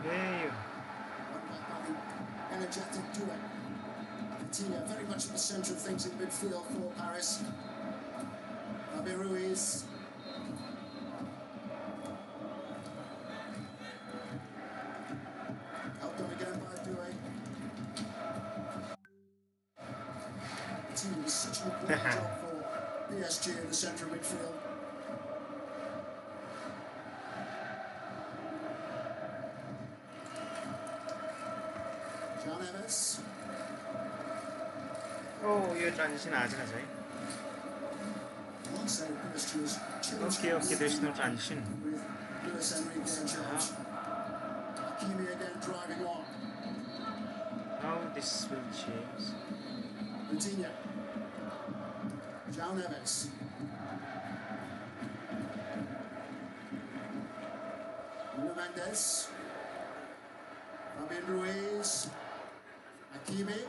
Hey. Energetic duet. Coutinho very much at the centre of things in midfield for Paris. Fabian Ruiz. Helped on again by Doué. Coutinho is such an important job for PSG in the centre of midfield. Oh, your transition aaj na chai. Okay, there's no transition. Now this will change. Coutinho. João Neves. Nuno Mendes. Fabian Ruiz. Hakimi.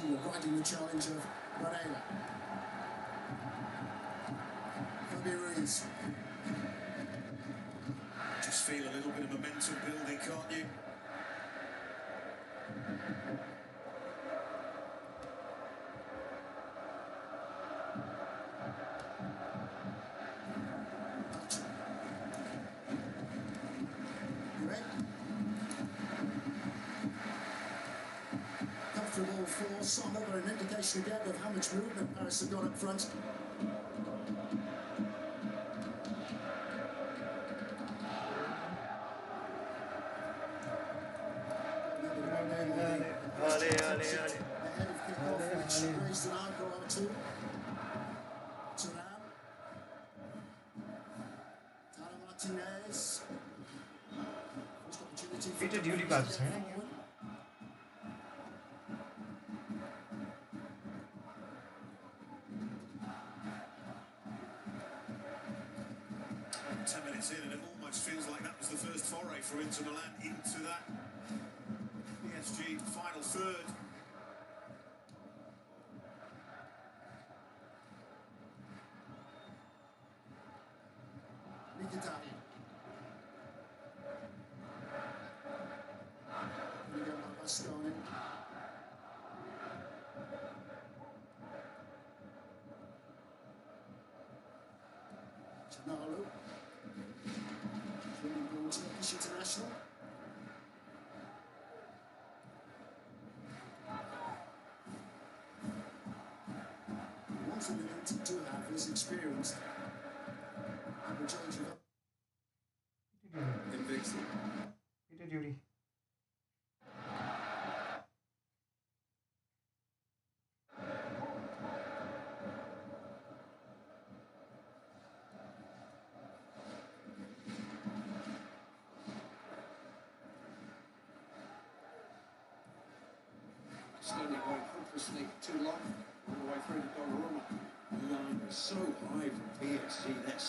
Riding the challenge of Moreira. Fabian Ruiz. Just feel a little bit of momentum building, can't you? Comfortable for some, but an indication again of how much movement Paris have got up front. Ahead of kick-off, which raised an eyebrow or two. Thuram. Tara Martinez. First opportunity for Peter Duty back है ना? 10 minutes in, and it almost feels like that was the first foray for Inter Milan into that PSG final third. Minal, Turkish international. One thing that Inter do have is experience. Average age of Invincible. Peter Duty. Slowly going hopelessly too long, all the way through to Donnarumma. The line was so high from PSG. That's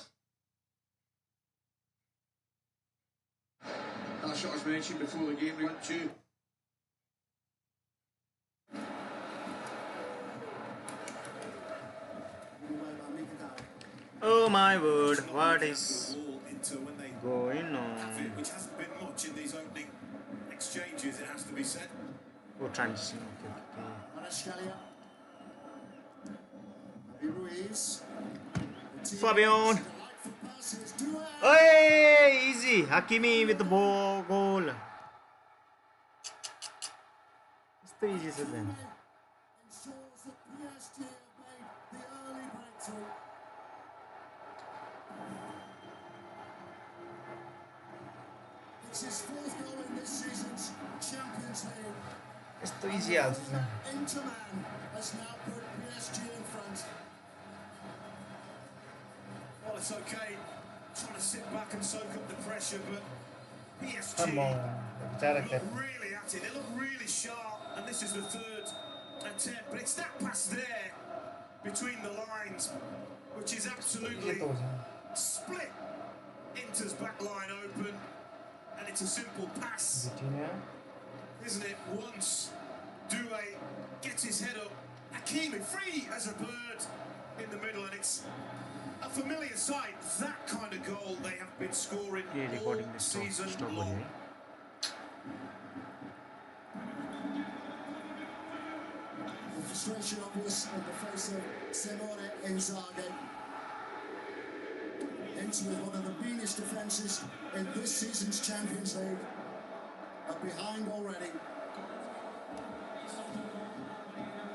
that shot was mentioned before the game went to. Oh my word, what is going on? Which hasn't been much in these opening exchanges, it has to be said. Oh, transition. Okay. Fabian. Hey, easy. Hakimi with the goal. It's the easiest of them. It's his fourth goal in this season's Champions League. It's too easy also. Inter has now put PSG in front. Well, it's okay. Trying to sit back and soak up the pressure, but PSG Come on. look really at it. They look really sharp, and this is the third attempt. But it's that pass there between the lines, which is absolutely split Inter's back line open, and it's a simple pass, isn't it? Once Doué gets his head up, Hakimi, free as a bird in the middle, and it's a familiar sight. That kind of goal they have been scoring all season long. The frustration obvious in the face of Simone Inzaghi. Into with one of the meanest defences in this season's Champions League. Are behind already.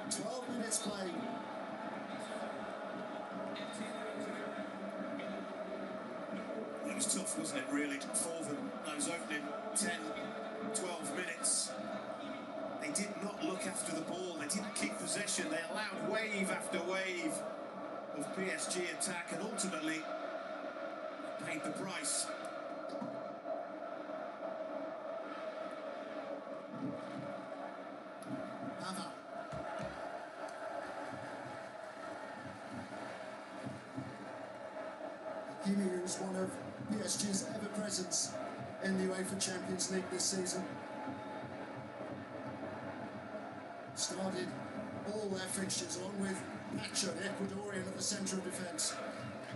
12 minutes played. It was tough, wasn't it, really, for them, those opening 10, 12 minutes. They did not look after the ball, they didn't keep possession, they allowed wave after wave of PSG attack and ultimately paid the price. Hakimi is one of PSG's ever-presence in the UEFA Champions League this season. Started all their fixtures along with Nacho, the Ecuadorian, at the centre of defence.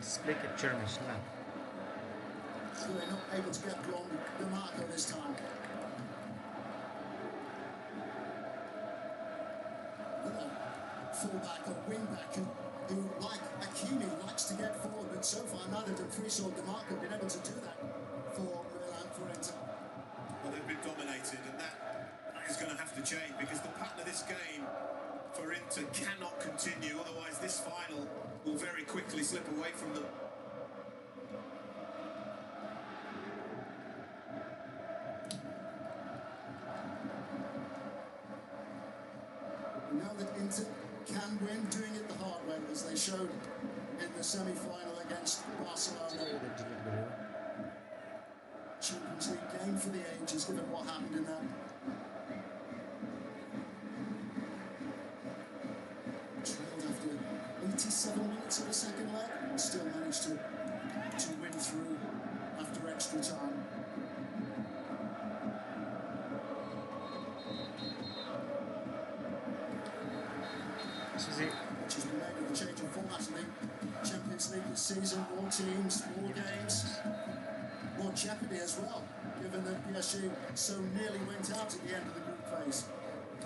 Display capture mission. They're not able to get beyond the marker this time. Fullback or wingback who, like Hakimi, likes to get forward, but so far neither Dumfries or DeMarco have been able to do that for Milan, for Inter. Well, they've been dominated, and that is going to have to change, because the pattern of this game for Inter cannot continue, otherwise this final will very quickly slip away from them. We know that Inter can win, doing it the hard way, as they showed in the semi-final against Barcelona. Champions League game for the ages, given what happened in that. Trailed after 87 minutes of the second leg, and still managed to win through after extra time. Which has been made of the change of format in the Champions League this season. More teams, more games, more jeopardy as well, given that PSG so nearly went out at the end of the group phase.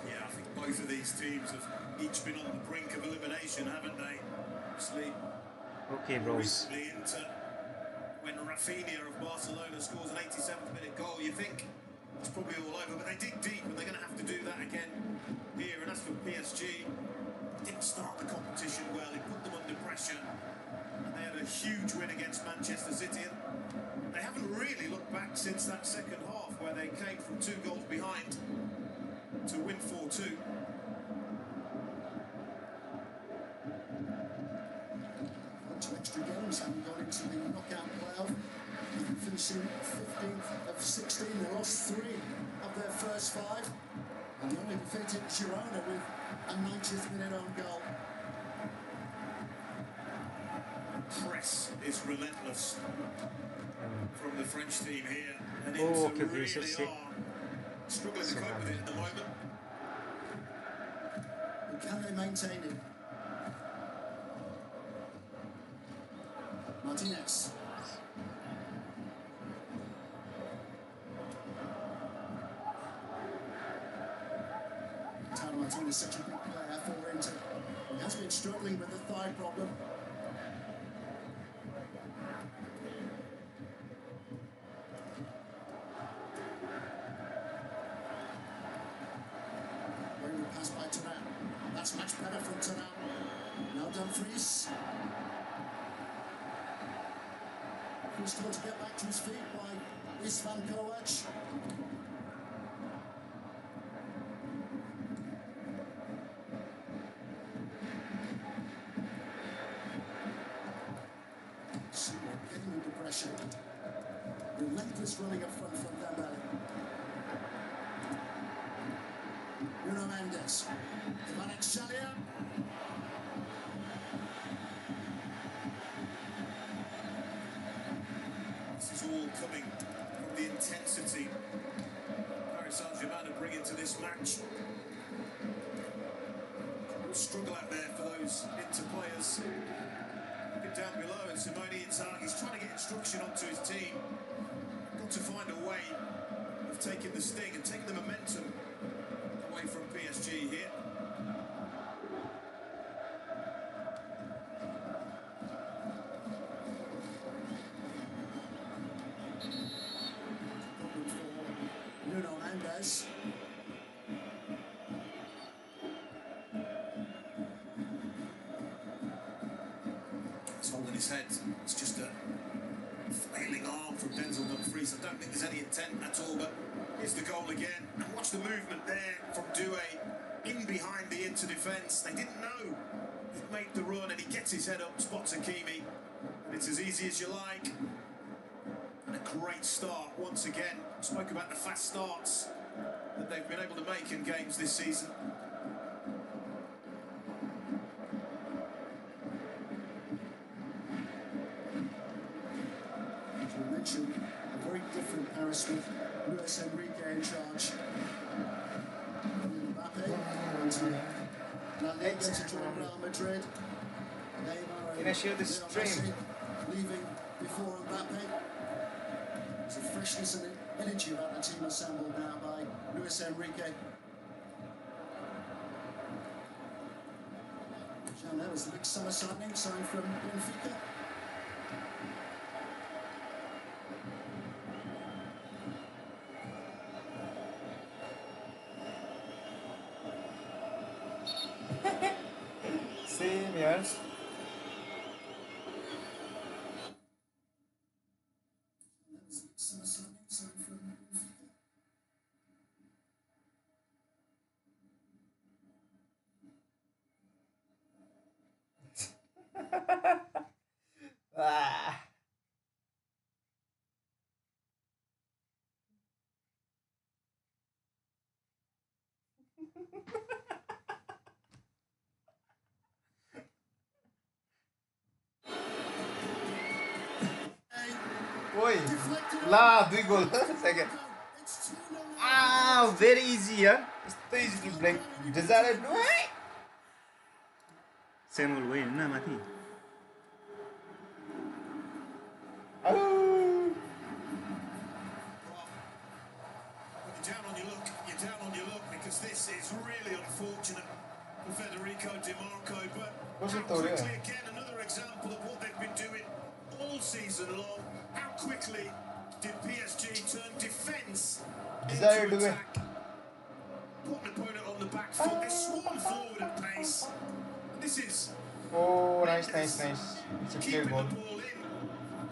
Yeah, I think both of these teams have each been on the brink of elimination, haven't they? Obviously, okay, bros. Recently, Inter, when Rafinha of Barcelona scores an 87th minute goal, you think it's probably all over, but they dig deep and they're going to have to do that again here. And as for PSG, didn't start the competition well, it put them under pressure, and they had a huge win against Manchester City, and they haven't really looked back since that second half where they came from 2 goals behind to win 4-2. Two extra games haven't gone into the knockout playoff, finishing 15th of 16. They lost 3 of their first 5, and they only defeated Girona with a 90th minute own goal. Press is relentless from the French team here, and Oh, Inter okay, really so are struggling to cope with it at the moment. But can they maintain it? Martinez. Martinez is such a big player for Inter. He has been struggling with the thigh problem. Very good pass by Turan. That's much better from Turan. Now Dumfries. He's trying to get back to his feet by Istvan Kovac. Getting under pressure. Relentless running up front from Dembele. Bruno Mendes. Ivanek Shalia. This is all coming from the intensity Paris Saint-Germain are bringing to this match. struggle out there for those Inter players. Look at down below, and Simone Inzaghi's trying to get instruction onto his team. Got to find a way of taking the sting and taking the momentum away from PSG here. Nuno Mendes. He's holding his head. It's just a flailing arm from Denzel Dumfries. I don't think there's any intent at all, but here's the goal again. And watch the movement there from Doué in behind the Inter defence. They didn't know he'd made the run, and he gets his head up, spots Hakimi, and it's as easy as you like. And a great start once again. Spoke about the fast starts that they've been able to make in games this season. As we mentioned, a very different Paris with Luis Enrique in charge. Mbappe went to La Liga to join Real Madrid. Neymar Can I share this Leo stream? Messi leaving before Mbappe. There's a freshness and energy about the team assembled now by Luis Enrique. That was the big summer signing signed from Benfica. Same, yes. Summer signing signed from Benfica. Ah. Oi, lá, 2 goal. Second. Ah, very easy, yeah. It's easy to play. Desired do it. Second goal भयो हैन माथि Oh. You're down on your luck because this is really unfortunate for Federico Di Marco. But What's how it, Tori? quickly, again, another example of what they've been doing all season long. How quickly did PSG turn defence Desire into do it. attack? Put an opponent on the back foot. They swarm forward at pace. And this is Oh, nice, nice, nice. It's a clear keeping ball. the ball in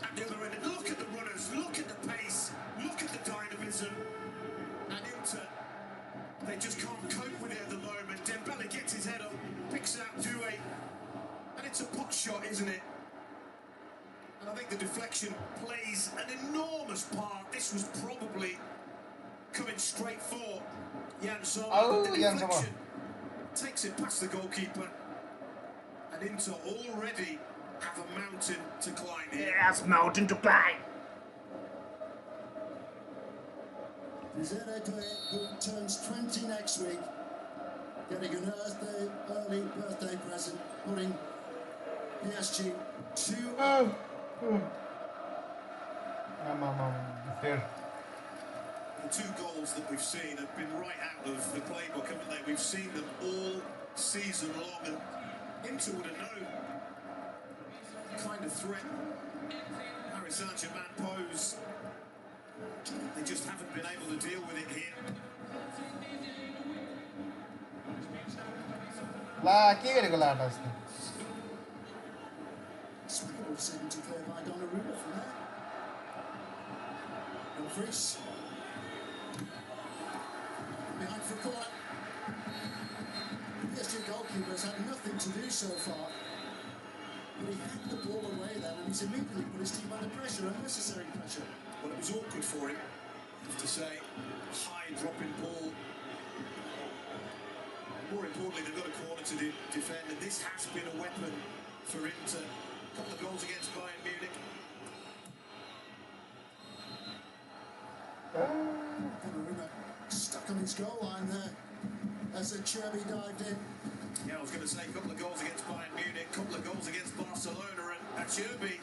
at the other end. And look at the runners, look at the pace, look at the dynamism. And Inter, they just can't cope with it at the moment. Dembele gets his head up, picks out Doué, and it's a pot shot, isn't it? And I think the deflection plays an enormous part. This was probably coming straight for Jan Sommer. Oh, but the Jan Sommer. deflection takes it past the goalkeeper. And Inter already have a mountain to climb here. Yes, mountain to climb. Desire Doué, who turns 20 next week, getting an early birthday present, putting PSG 2-0. Fair. The 2 goals that we've seen have been right out of the playbook, haven't they? We've seen them all season long, and Inter would have known the kind of threat Paris Saint-Germain pose. They just haven't been able to deal with it here. La, के गरेको लाटा अस्ति? Swagger was sent to clear by Donnarumma from there. Dumfries. Behind for a corner. The PSG goalkeeper has had nothing to do so far. But he hacked the ball away then, and he's immediately put his team under pressure, unnecessary pressure. Well, it was awkward for him, I have to say. High dropping ball. More importantly, they've got a corner to defend, and this has been a weapon for Inter. A couple of goals against Bayern Munich. Donnarumma stuck on his goal line there as the Cherby dived in. Yeah, I was going to say a couple of goals against Bayern Munich, a couple of goals against Barcelona, and Acerbi,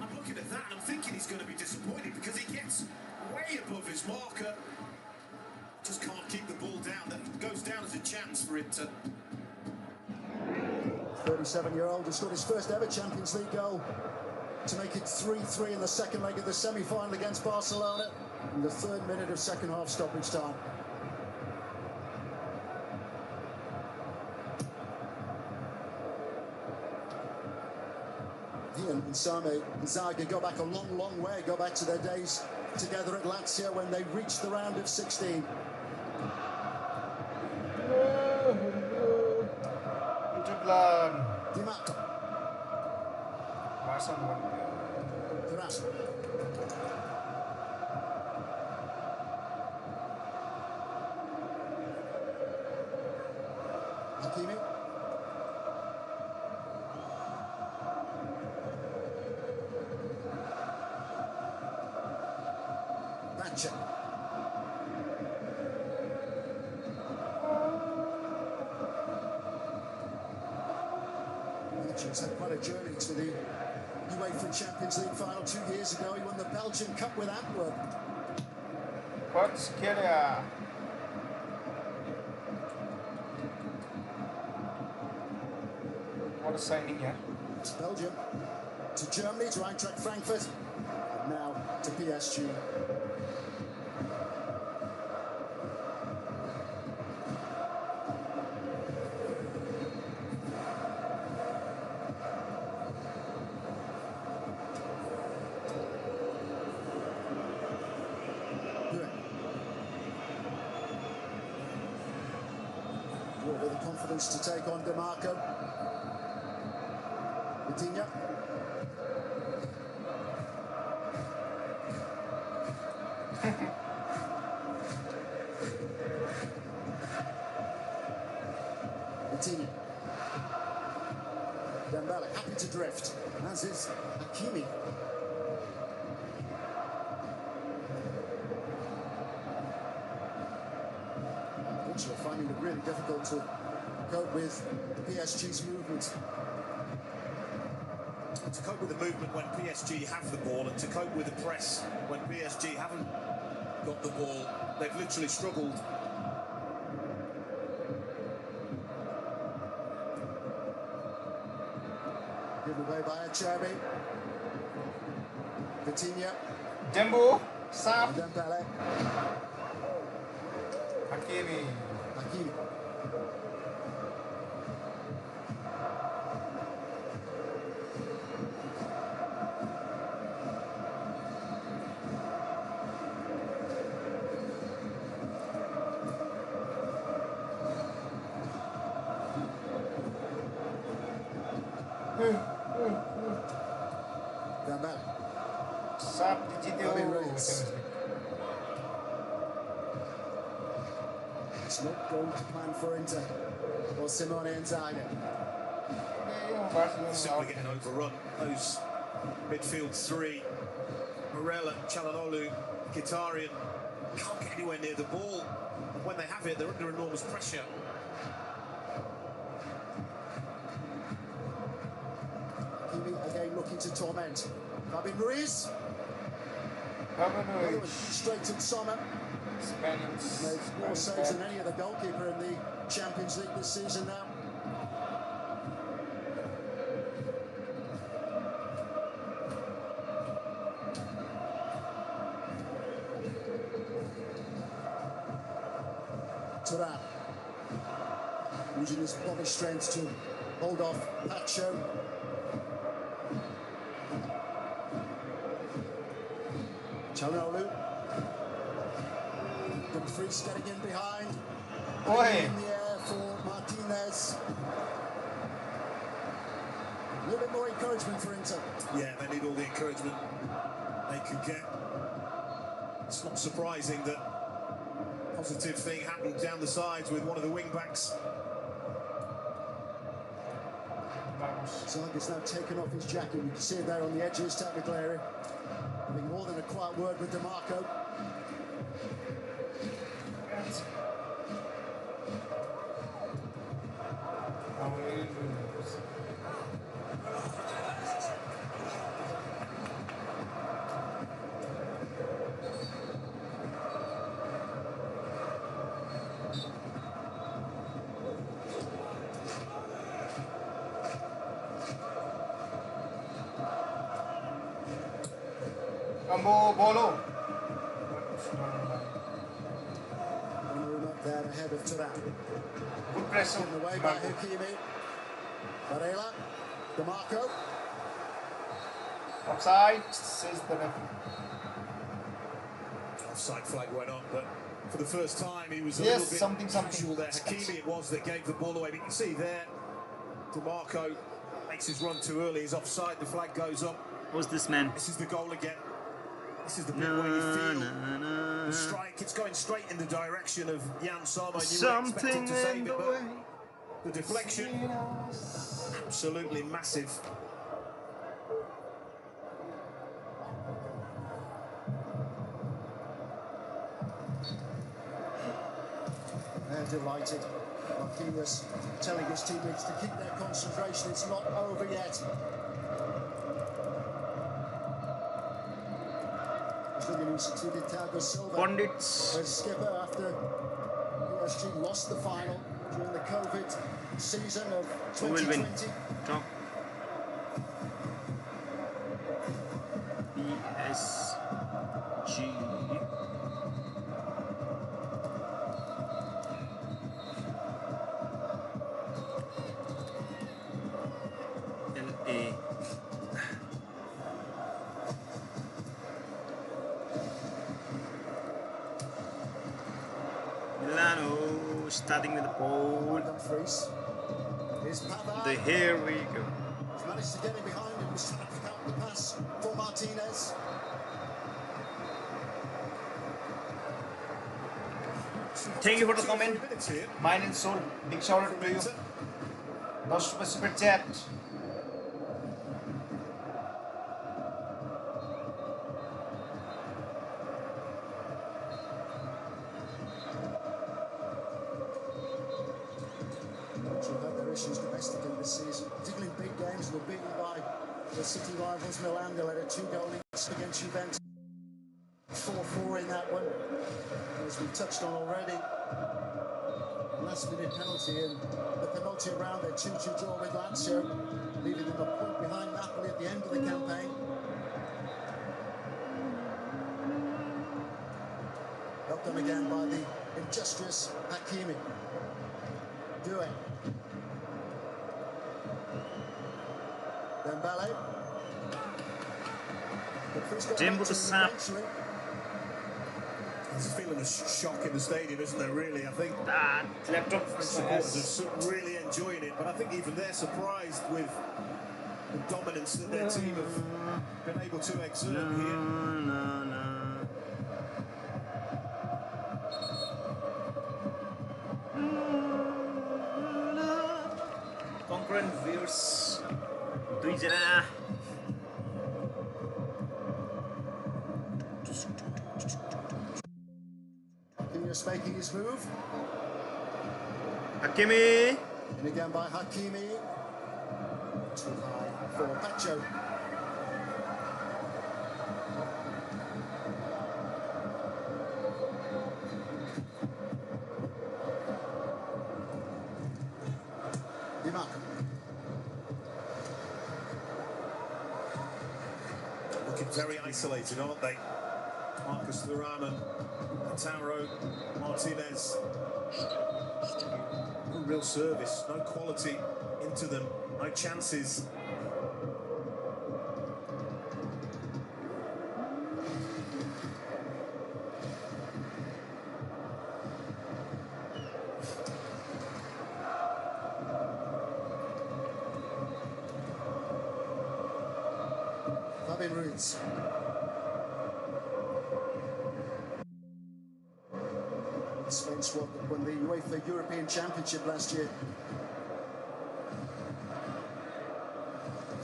I'm looking at that and I'm thinking he's going to be disappointed because he gets way above his marker. Just can't keep the ball down. That goes down as a chance for him to... 37-year-old has got his first ever Champions League goal to make it 3-3 in the second leg of the semi-final against Barcelona in the 3rd minute of second half stoppage time. He and Same Zaga go back a long, long way, go back to their days together at Lazio when they reached the round of 16. Di Mato. Terrace. Hakimi. Batcha. He's had quite a journey to the UEFA Champions League final 2 years ago. He won the Belgian Cup with Antwerp. What a signing, yeah. To Belgium, to Germany, to Eintracht Frankfurt, and now to PSG. With the confidence to take on DeMarco. Vitinha. Vitinha. Dembele happy to drift, as is Hakimi. Are finding it really difficult to cope with PSG's movement. To cope with the movement when PSG have the ball and to cope with the press when PSG haven't got the ball, they've literally struggled. Given away by Acerbi. Vitinha. Dembo, Sap, Dembele. Hakimi. Hakimi. Dembele. Sap digital. It's not going to plan for Inter or Simone Inzaghi. Simply getting overrun. Those midfield three, Morella, Çalhanoğlu, Mkhitaryan, can't get anywhere near the ball. And when they have it, they're under enormous pressure. Hakimi again looking to torment. Fabian Ruiz. Straightened Sommer. Spanish. Made more saves than any other goalkeeper in the Champions League this season now. Turan. Using his body strength to hold off Pacho. Çalhanoğlu. Dumfries getting in behind. In the air for Martinez. A little bit more encouragement for Inter. Yeah, they need all the encouragement they could get. It's not surprising that a positive thing happened down the sides with one of the wing-backs. Zaga's now taken off his jacket. You can see it there on the edge of his technical area. Having more than a quiet word with DeMarco. Combo bolo. Donnarumma there ahead of Thuram. Good press. Given away by Hakimi. Varela. DeMarco. Offside, says the referee. Offside flag went on, but for the first time he was a Yes, little bit something. casual there. Hakimi it was that gave the ball away. But you can see there, DeMarco makes his run too early. He's offside. The flag goes up. Who's this man? This is the goal again. This is the bit where you feel the strike. It's going straight in the direction of Jan Sommer. You were expecting to save it, but the deflection, absolutely massive. They're delighted. Marquinhos telling his teammates to keep their concentration. It's not over yet. He's looking who succeeded Thiago Silva Pundits. as skipper after PSG lost the final during the COVID season of Who will win? 2020. Talk. PSG. LA. Milano starting with the pole. Dumfries. Here's Pavard. Here we go. He's managed to get in behind him. He's trying to pick out the pass for Martinez. Thank you for the comment. Mind and soul. Big shout out to you. $10 super chat. We've had their issues domestically this season, particularly in big games. They were beaten by the city rivals Milan. They led a 2-goal lead against Juventus. 4-4 in that one. As we touched on already, last-minute penalty in the penalty round. Their 2-2 draw with Lazio, leaving them a point behind Napoli at the end of the campaign. Helped done again by the industrious Hakimi. Doing. Dembele. Jimbo to Sap. There's a feeling of shock in the stadium, isn't there, really? I think That laptop supporters are really enjoying it, but I think even they're surprised with the dominance that their team have been able to exert here. Concurrent viewers 2 जना. Marquinhos making his move. Hakimi. And again by Hakimi. Too high for Pacho. DeMarco. Looking very isolated, aren't they? Marcus Thuram, Tauro, Martinez. No real service, no quality into them, no chances. Fabian Ruiz. Spain squad that won the UEFA European Championship last year.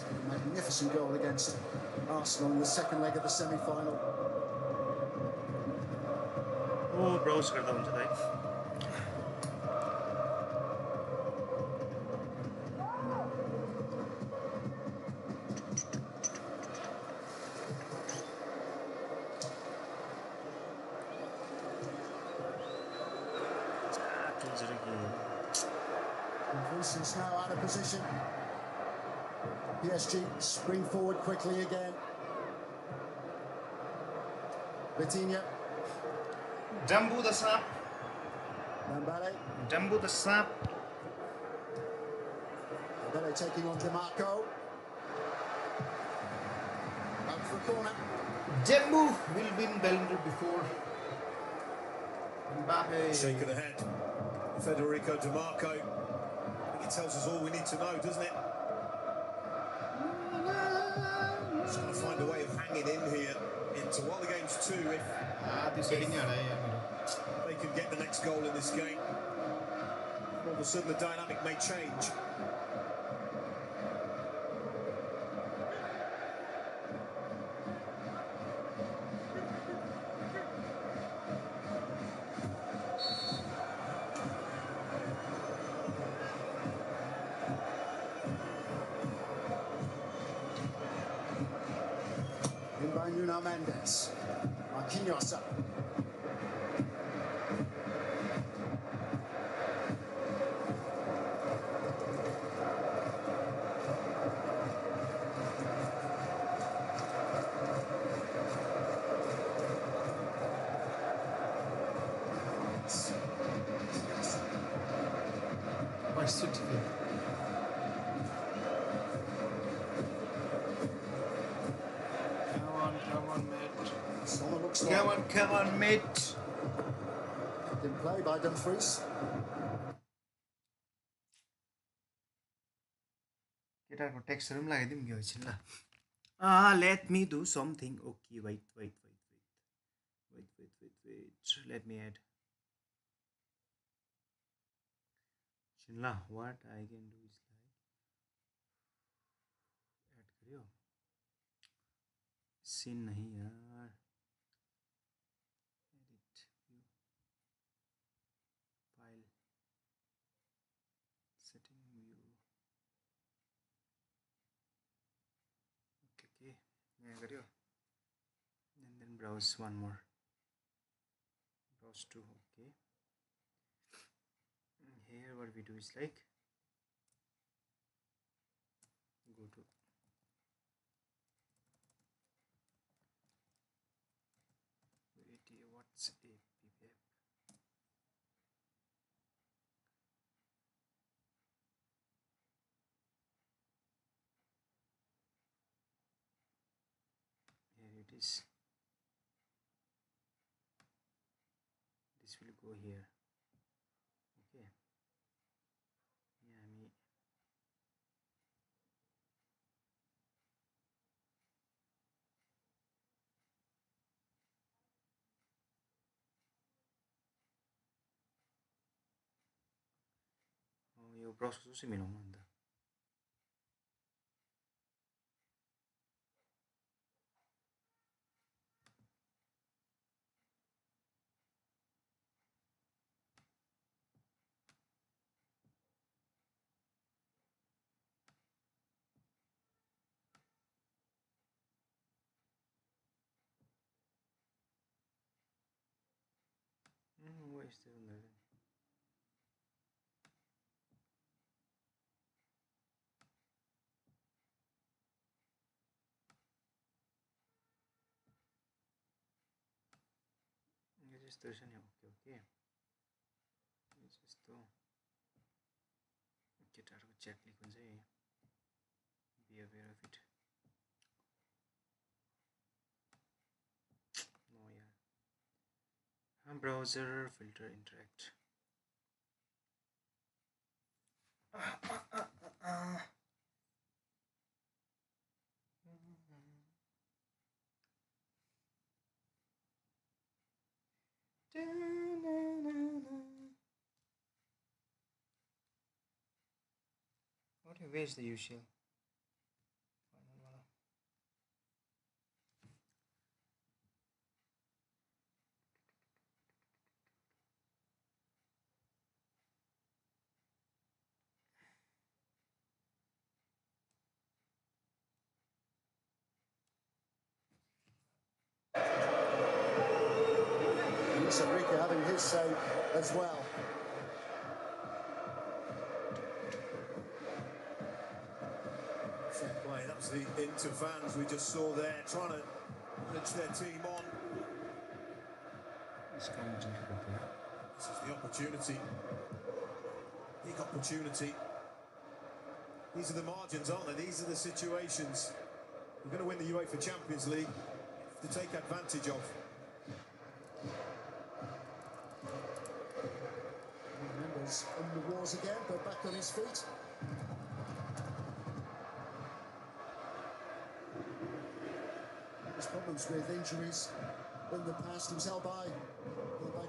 A magnificent goal against Arsenal in the second leg of the semi-final. Oh, browse करता हूँ भाई. Vincent's now out of position. PSG spring forward quickly again. Vitinha. Dumbo the Sap. Dembele. Dumbo the Sap. Dembele taking on DeMarco. Out for a corner. Dumbo will win Ballon d'Or before Mbappe. Shake of the head. Federico DiMarco. I think it tells us all we need to know, doesn't it? Just got to find a way of hanging in here into while the game's 2. If त्यो setting हाडा यार मेरो. they can get the next goal in this game, all of a sudden the dynamic may change. In by Nuno Mendes. Marquinhos up. Come on, mate. Sommer looks like. Come on, mate. In play by Dumfries. केटाको टेक्स्टहरु पनि लगाइदिउँ कि एकछिन ल. Let me do something. Okay, wait. Let me add. Chinla, what I can do is like add करियो. Scene नहीं यार. Edit view. File. Setting view. Okay. यहाँ करियो. And then browse one more. Browse 2. Okay. Here what we do is like go to what's a PPF. Here it is. This will go here. Okay. Yeah, me. Yo brush कसरी मिलाउनु अन्त. यस्तो हुँदैन. यो जस्तो रहेछ नि. ओके यो जस्तो केटाहरूको च्याट लिक हुन्छ है. Be aware of it. No यार. Browser filter interact. Where's the UCL? Enrique having his say as well. Fair play. That was the Inter fans we just saw there trying to urge their team on. This is the opportunity. Big opportunity. These are the margins, aren't they? These are the situations we're going to win the UEFA Champions League to take advantage of. Mendes on the wars again, but back on his feet. There's problems with injuries in the past. He was held back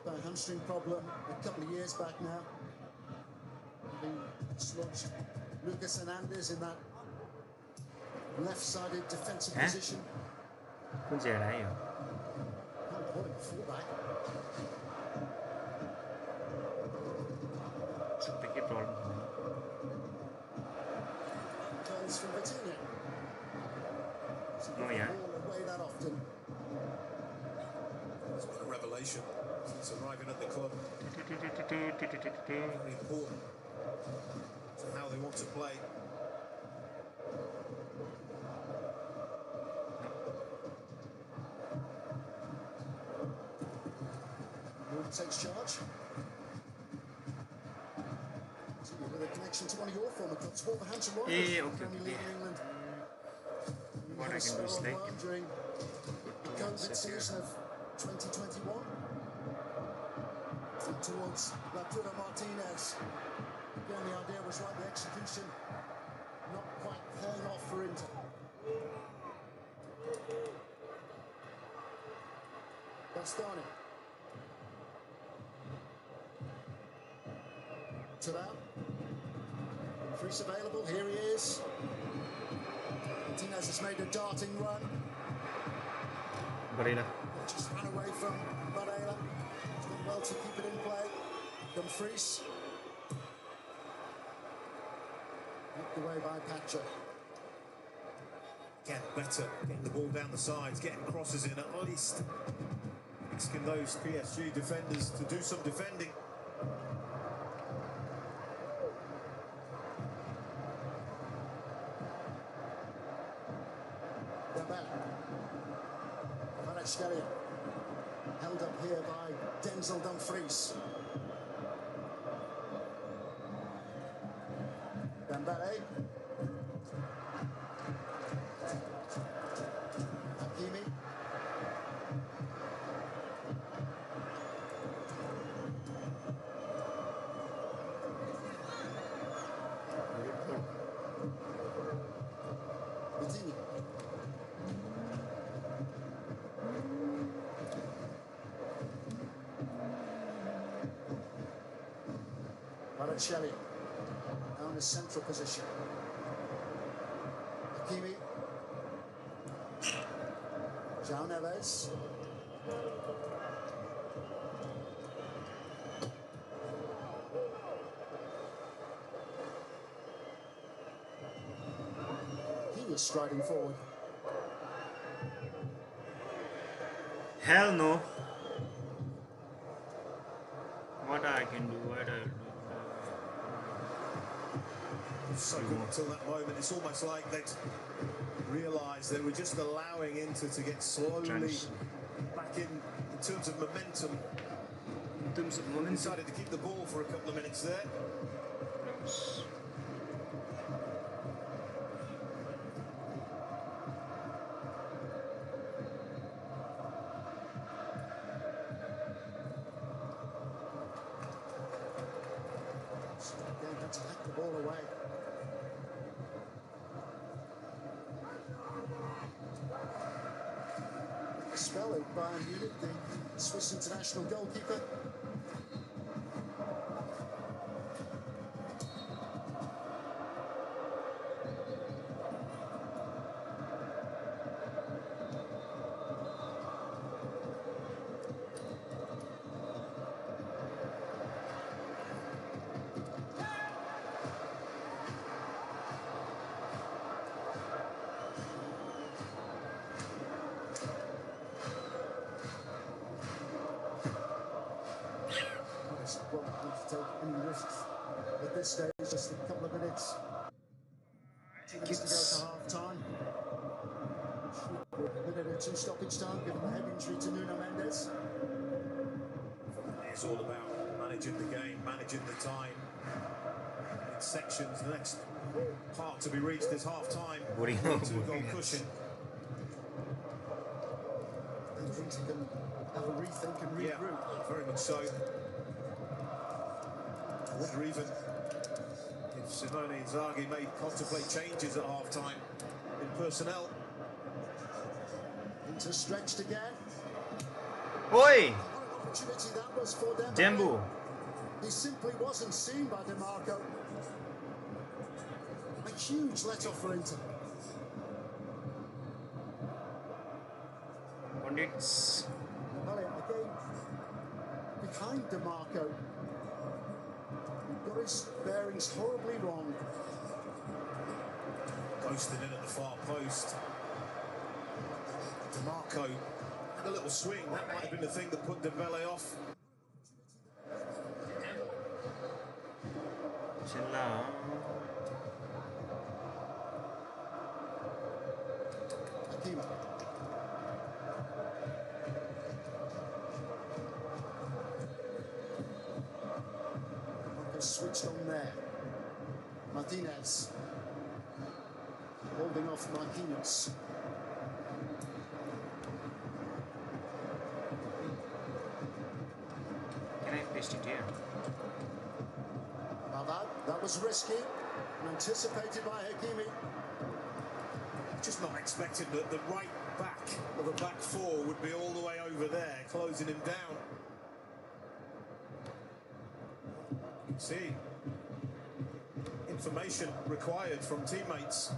by a hamstring problem a couple of years back now. Having dislodged Lucas Hernandez in that left-sided defensive position. Con trẻ đấy hiểu. Can't call him fullback. Chắc cái problem. Goals from Vitinha. Oh yeah. Away that often. It's been a revelation since arriving at the club. Very important to how they want to play. Takes charge. With a connection to one of your former clubs, Wolverhampton Wanderers. Yeah, okay. Premier League in England. What I can do is like during the COVID season of 2021. And towards Latura Martinez. Again, the idea was right, the execution not quite paying off for Inter. Bastoni. To that. Freeze available, here he is. Martinez has made a darting run. Barella. Just ran away from Barella. He's done well to keep it in play. Dumfries. Knocked away by Pacha. Get better, getting the ball down the sides, getting crosses in at least. Asking those PSG defenders to do some defending. Held up here by Denzel Dumfries. Dembele. Hakimi. Vitinha. Shelley now in a central position. Hakimi. João Neves. He was striding forward. Hell no. What I can do, what I'll do. So good until that moment. It's almost like they'd realised they were just allowing Inter to get slowly back in terms of momentum. Decided to keep the ball for a couple of minutes there. Again, had to hack the ball away. Spell it by Munich, the Swiss international goalkeeper. Won't need to take any risks at this stage, just a couple of minutes. 2 minutes to go to half time. A minute or two stoppage time given the head injury to Nuno Mendes. It's all about managing the game, managing the time in sections. The next part to be reached is half-time. Two-goal cushion. And I think he can have a rethink and regroup. Yeah, very much so. I wonder even if Simone Inzaghi may contemplate changes at half-time in personnel. Into stretched again. Oi! What an opportunity that was for Dembele. Jembu. He simply wasn't seen by DeMarco. A huge let-off for Inter. Pundits. Dembele again behind DeMarco. He got his bearings horribly wrong. Posted in at the far post. DeMarco had a little swing. That might have been the thing that put Dembele off. Chilla. Hakimi. Marcus switched on there. Martinez holding off Marquinhos. Can I paste it here? Now that was risky and anticipated by Hakimi. Just not expecting that the right back of the back four would be all the way over there, closing him down. You can see information required from teammates.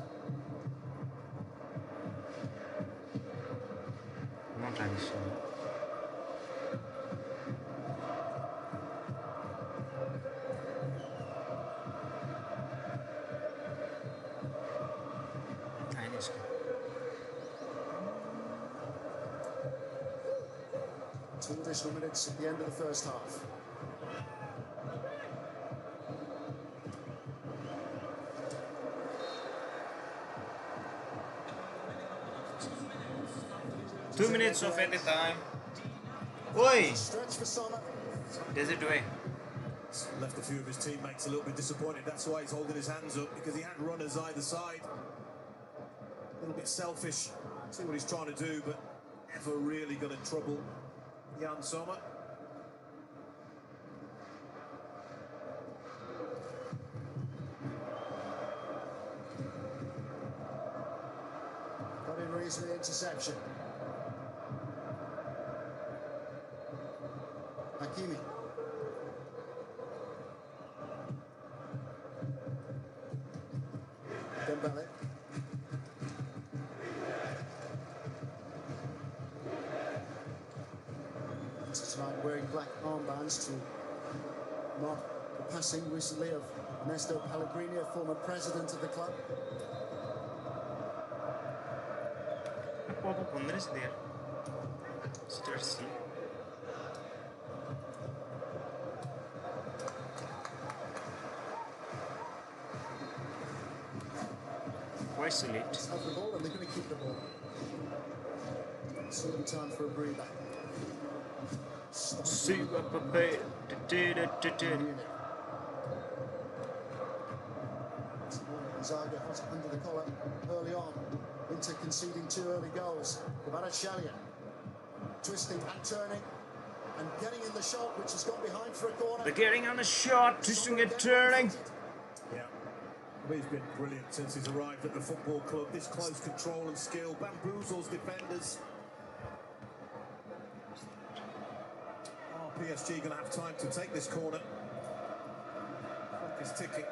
Not traditional. Two additional minutes at the end of the first half. Two minutes of any time. Oi! Stretch for Sommer. Does it way? Left a few of his teammates a little bit disappointed. That's why he's holding his hands up, because he had runners either side. A little bit selfish. See what he's trying to do, but never really going to trouble Jan Sommer. Got in reason the interception. Hakimi. Dembele. Tonight wearing black armbands to mark the passing recently of Ernesto Pellegrini, a former president of the club. Pop-up one is there. Start see. Quite so late. Let's have the ball and they're going to keep the ball. Some time for a breather. Super Munich. Zaga has it under the collar early on, into conceding two early goals. Kvaratskhelia twisting and turning and getting in the shot, which has gone behind for a corner. They're getting on a shot, twisting and turning. Yeah, he's been brilliant since he's arrived at the football club. This close control and skill bamboozles defenders. PSG going to have time to take this corner. Clock is ticking.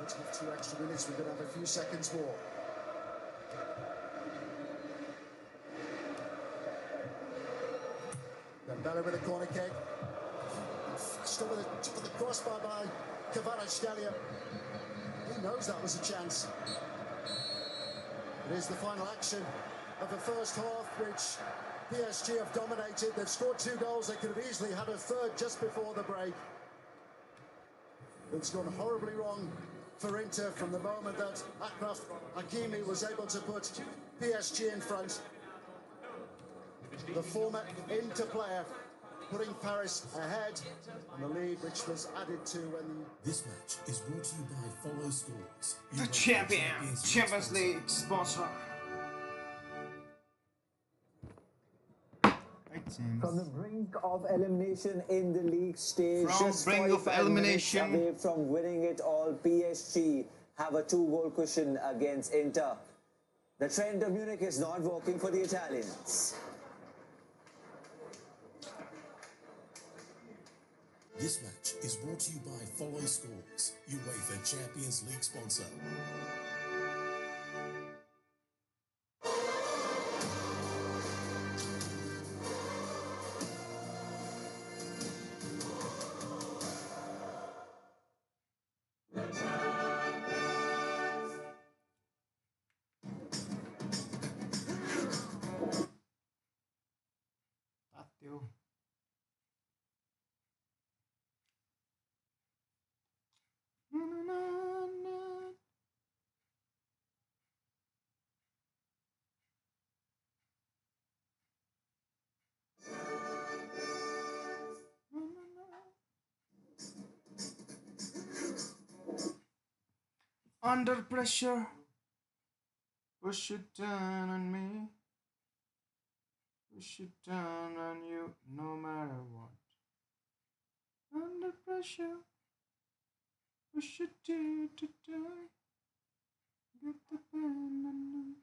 Let's have 2 extra minutes. We're going to have a few seconds more. Dembele with a corner kick. Still with the top of the crossbar by Kvaratskhelia. He knows that was a chance. It is the final action of the first half, which PSG have dominated. They've scored 2 goals. They could have easily had a third just before the break. It's gone horribly wrong for Inter from the moment that Achraf Hakimi was able to put PSG in front. The former Inter player putting Paris ahead on the lead, which was added to when... This match is brought to you by Follow Scores. The Champions League sponsor. From the brink of elimination in the league stage, From just brink of 45 minutes elimination. away from winning it all, PSG have a 2-goal cushion against Inter. The trend of Munich is not working for the Italians. This match is brought to you by Follow Scores, UEFA Champions League sponsor. Under pressure, push it down on me, push it down on you, no matter what. Under pressure, push it to die. Get the pen and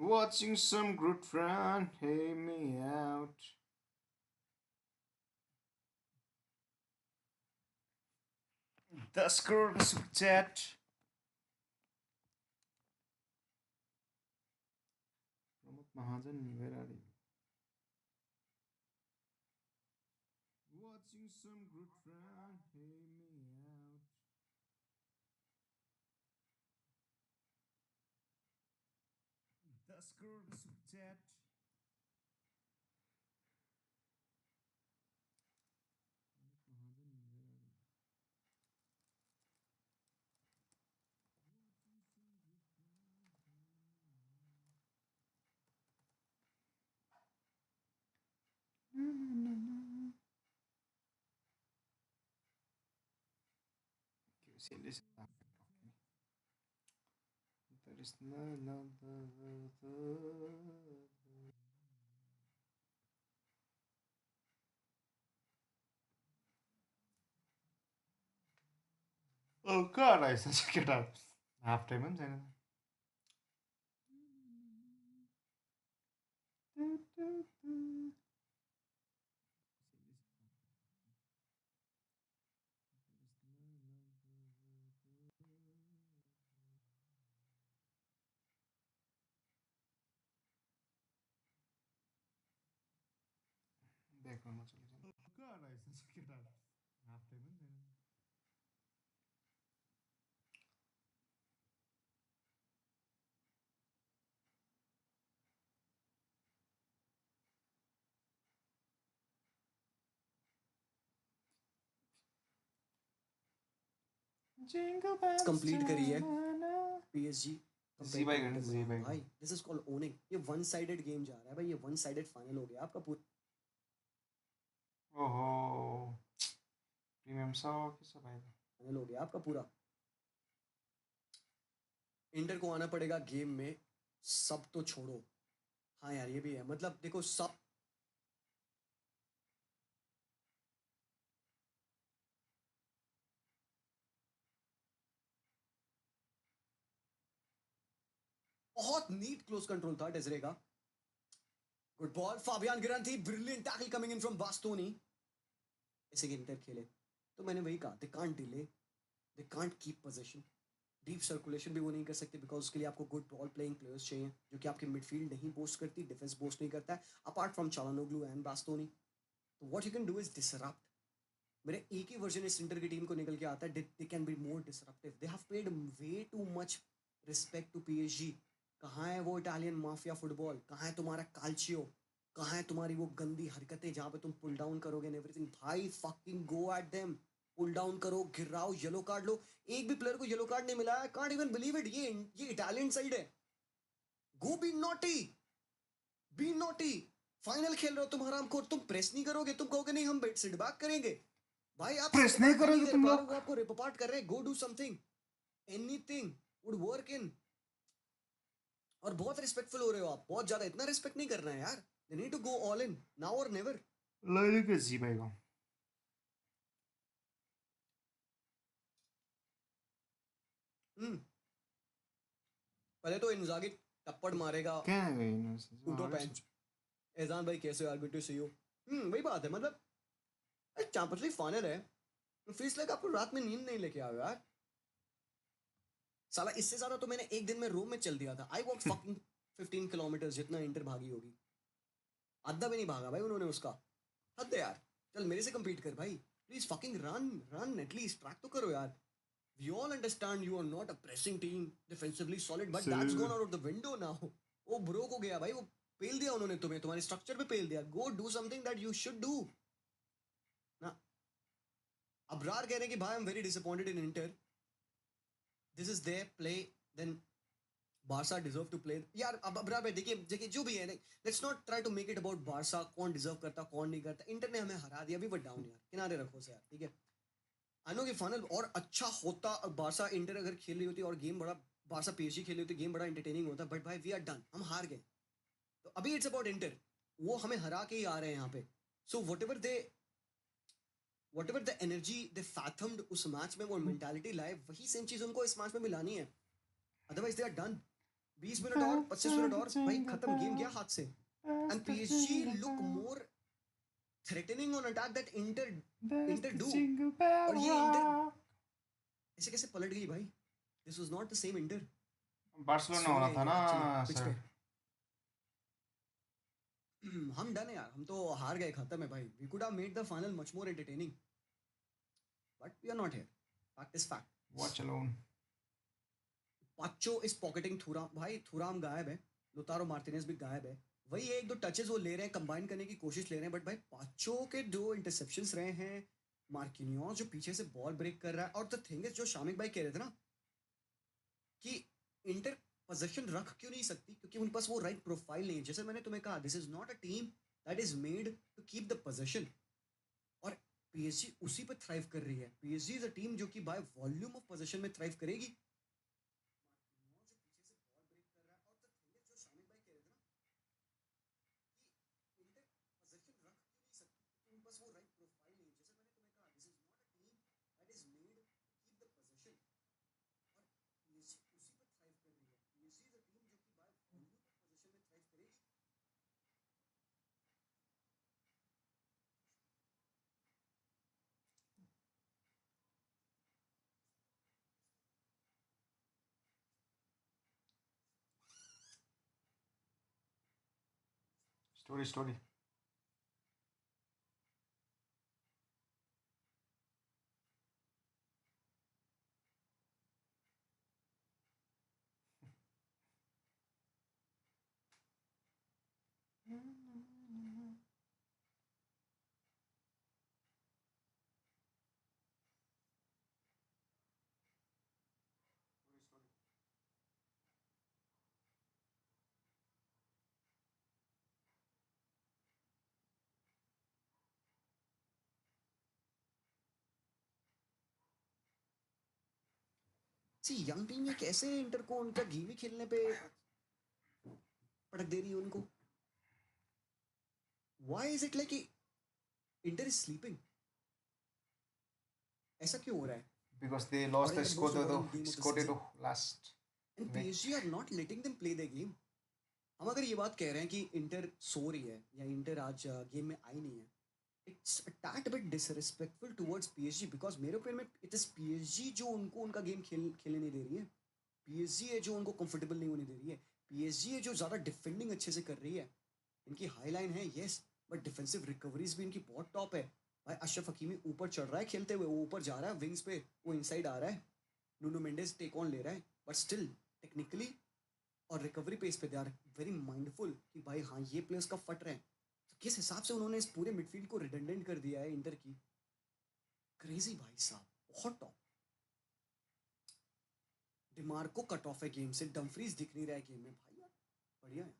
watching some good friend hear me out. The score is super chat. Pramod Mahajan, where are you? Watching some good friend hear me out. The score is super chat. Listen. There is no. Oh god, I such a good half time and then. देखो मत चलो god, I such a good half time and then. Jingle bells. Complete करी है PSG जी भाई गणेश जी भाई भाई this is called owning ये one sided game जा रहा है भाई ये वन साइडेड फाइनल हो गया आपका पूरा ओहो प्रीमियम 100 किससे भाई फाइनल हो गया आपका पूरा इंटर को आना पड़ेगा गेम में, सब तो छोड़ो। हाँ यार ये भी है, मतलब देखो सब बहुत नीट क्लोज कंट्रोल था डेजरे का। गुड बॉल, फाबियान गिरांटी, brilliant tackle coming in from Bastoni. ऐसे कि इंटर खेले तो मैंने वही कहा, they can't delay, they can't keep position, deep circulation भी वो नहीं कर सकते, बिकॉज उसके लिए आपको गुड बॉल प्लेइंग प्लेयर्स चाहिए, जो कि आपकी मिडफील्ड नहीं बोस्ट करती, डिफेंस बोस्ट नहीं करता है, apart from Calhanoglu and Bastoni. तो what you can do is disrupt. मेरे एक ही वर्जन इस इंटर की टीम को निकल के आता है, they can be more disruptive, they have paid way too much respect to PSG. कहाँ है वो इटालियन माफिया फुटबॉल, कहाँ है तुम्हारा काल्चियो, कहाँ है तुम्हारी वो गंदी हरकतें जहाँ पे तुम पुल डाउन करोगे एंड एवरीथिंग। भाई fucking go at them, pull down करो, गिराओ, येलो कार्ड लो। एक भी प्लेयर को येलो कार्ड नहीं मिला है, कांट इवन बिलीव इट। ये इटालियन साइड है। Go be naughty, be naughty. Final खेल रहे हो तुम हराम खोर, तुम प्रेस नहीं करोगे, तुम कहोगे नहीं हम सिट बैक करेंगे। भाई आप प्रेस sit नहीं back करोगे कर तुम पा रहे लोग। हो, आपको रिप अपार्ट कर रहे हैं। गो do something, anything would work in. और बहुत रिस्पेक्टफुल हो रहे हो आप, बहुत ज्यादा। इतना रिस्पेक्ट नहीं करना है यार, they need to go all in now और नेवर। लॉयल्टी के जी भाई को पहले तो इंजागी टप्पड़ मारेगा, क्या है भाई ऊँटों पे। एजान भाई कैसे हो यार, गुड टू सी यू। वही बात है, मतलब चैंपियंस लीग फाइनल है, फीस लाइक आपको रात में नींद नहीं लेके आओ यार। साला इससे ज्यादा तो मैंने एक दिन में रोम में चल दिया था। आई वॉक फकिंग 15 किलोमीटर, जितना इंटर भागी होगी। आधा भी नहीं भागा भाई उन्होंने उसका। हद है यार, चल मेरे से compete कर भाई। Please fucking run run, at least track तो करो यार। We all understand you are not a pressing team, defensively solid, but that's gone out of the window now. वो ब्रोक हो गया भाई, वो पेल दिया उन्होंने तुम्हें, तुम्हारे स्ट्रक्चर पे पेल दिया। Go do something that you should do ना। अबरार कह रहे हैं कि भाई I am very disappointed in Inter, this is their play, then Barca deserve to play. यार अब अबरार भाई देखिए देखिए जो भी है, let's not try to make it about Barca, कौन डिजर्व करता कौन नहीं करता। इंटर ने हमें हरा दिया, अभी वो डाउन यार, किनारे रखो से यार, ठीक है। आई नो कि फाइनल और अच्छा होता, बारसा इंटर अगर खेल रही होती और गेम बड़ा, बारसा पीएसजी खेल रही होती, गेम बड़ा एंटरटेनिंग होता, बट भाई वी आर डन, हम हार गए। तो अभी इट्स अबाउट इंटर, वो हमें हरा के ही आ रहे हैं यहाँ पे। So whatever the energy they fathomed उस मैच में, वो मेंटालिटी लाए, वही सेम चीज उनको इस मैच में भी लानी है। Otherwise they are done. 20 minute और, 25 मिनट और, भाई खत्म, गेम गया हाथ से। And PSG look more threatening on attack that Inter do. और ये इंटर ऐसे कैसे पलट गई भाई, this was not the same Inter. Barcelona सो होना गए था ये ना चलो पिच सर। पे। हम डन है यार, हम तो हार गए, खत्म है भाई। We could have made the final much more entertaining, but we are not here. Fact is fact. Watch alone. Pacho is pocketing Thuram, भाई थुराम गायब है, लोतारो मार्टिनेज भी गायब है। वही एक दो टचेस वो ले रहे हैं, कंबाइन करने की कोशिश ले रहे हैं, बट भाई पाचो के दो इंटरसेप्शंस रहे हैं। मार्किनियोस जो पीछे से बॉल ब्रेक कर रहा है, और द थिंग इज जो शामिक भाई कह रहे थे ना कि इंटर पोजीशन रख क्यों नहीं सकती, क्योंकि उनके पास वो राइट प्रोफाइल नहीं है। जैसे मैंने तुम्हें कहा, this is not a team that is made to keep the position. और पीएसजी उसी पे थ्राइव कर रही है। पीएसजी इज अ टीम जो कि बाय वॉल्यूम ऑफ पोजीशन में थ्राइव करेगी। Story story. See young team ये कैसे इंटर को उनका गेम ही खेलने पे पटक दे रही है उनको. Why is it like inter is sleeping? ऐसा क्यों हो रहा है? Because they lost Or the in the most important game of the Scottido season. last. And PSG are not letting them play their game. हम अगर ये बात कह रहे हैं कि इंटर सो रही है या इंटर आज गेम में आई नहीं है, it's a tad bit disrespectful towards PSG, because मेरे ओपिनियन में इट इज पीएसजी जो उनको उनका गेम खेलने नहीं दे रही है. पीएसजी है जो उनको कंफर्टेबल नहीं होने दे रही है. पीएसजी है जो ज़्यादा डिफेंडिंग अच्छे से कर रही है. इनकी हाई लाइन है यस, बट डिफेंसिव रिकवरीज भी इनकी बहुत टॉप है. भाई अशरफ हकीमी ऊपर चढ़ रहा है खेलते हुए, वो ऊपर जा रहा है विंग्स पे, वो इनसाइड आ रहा है, नूनो मेंडेस टेक ऑन ले रहा है, बट स्टिल टेक्निकली और रिकवरी पेस पे दे आर वेरी माइंडफुल कि भाई हाँ ये प्लेयर्स का फट रहे हैं. तो किस हिसाब से उन्होंने इस पूरे मिडफील्ड को रिडंडेंट कर दिया है इंटर की. क्रेजी भाई साहब, बहुत टॉप. डिमार्को कट ऑफ है गेम से, डम्फ्रीज दिख नहीं रहा है गेम में. भाई यार बढ़िया है,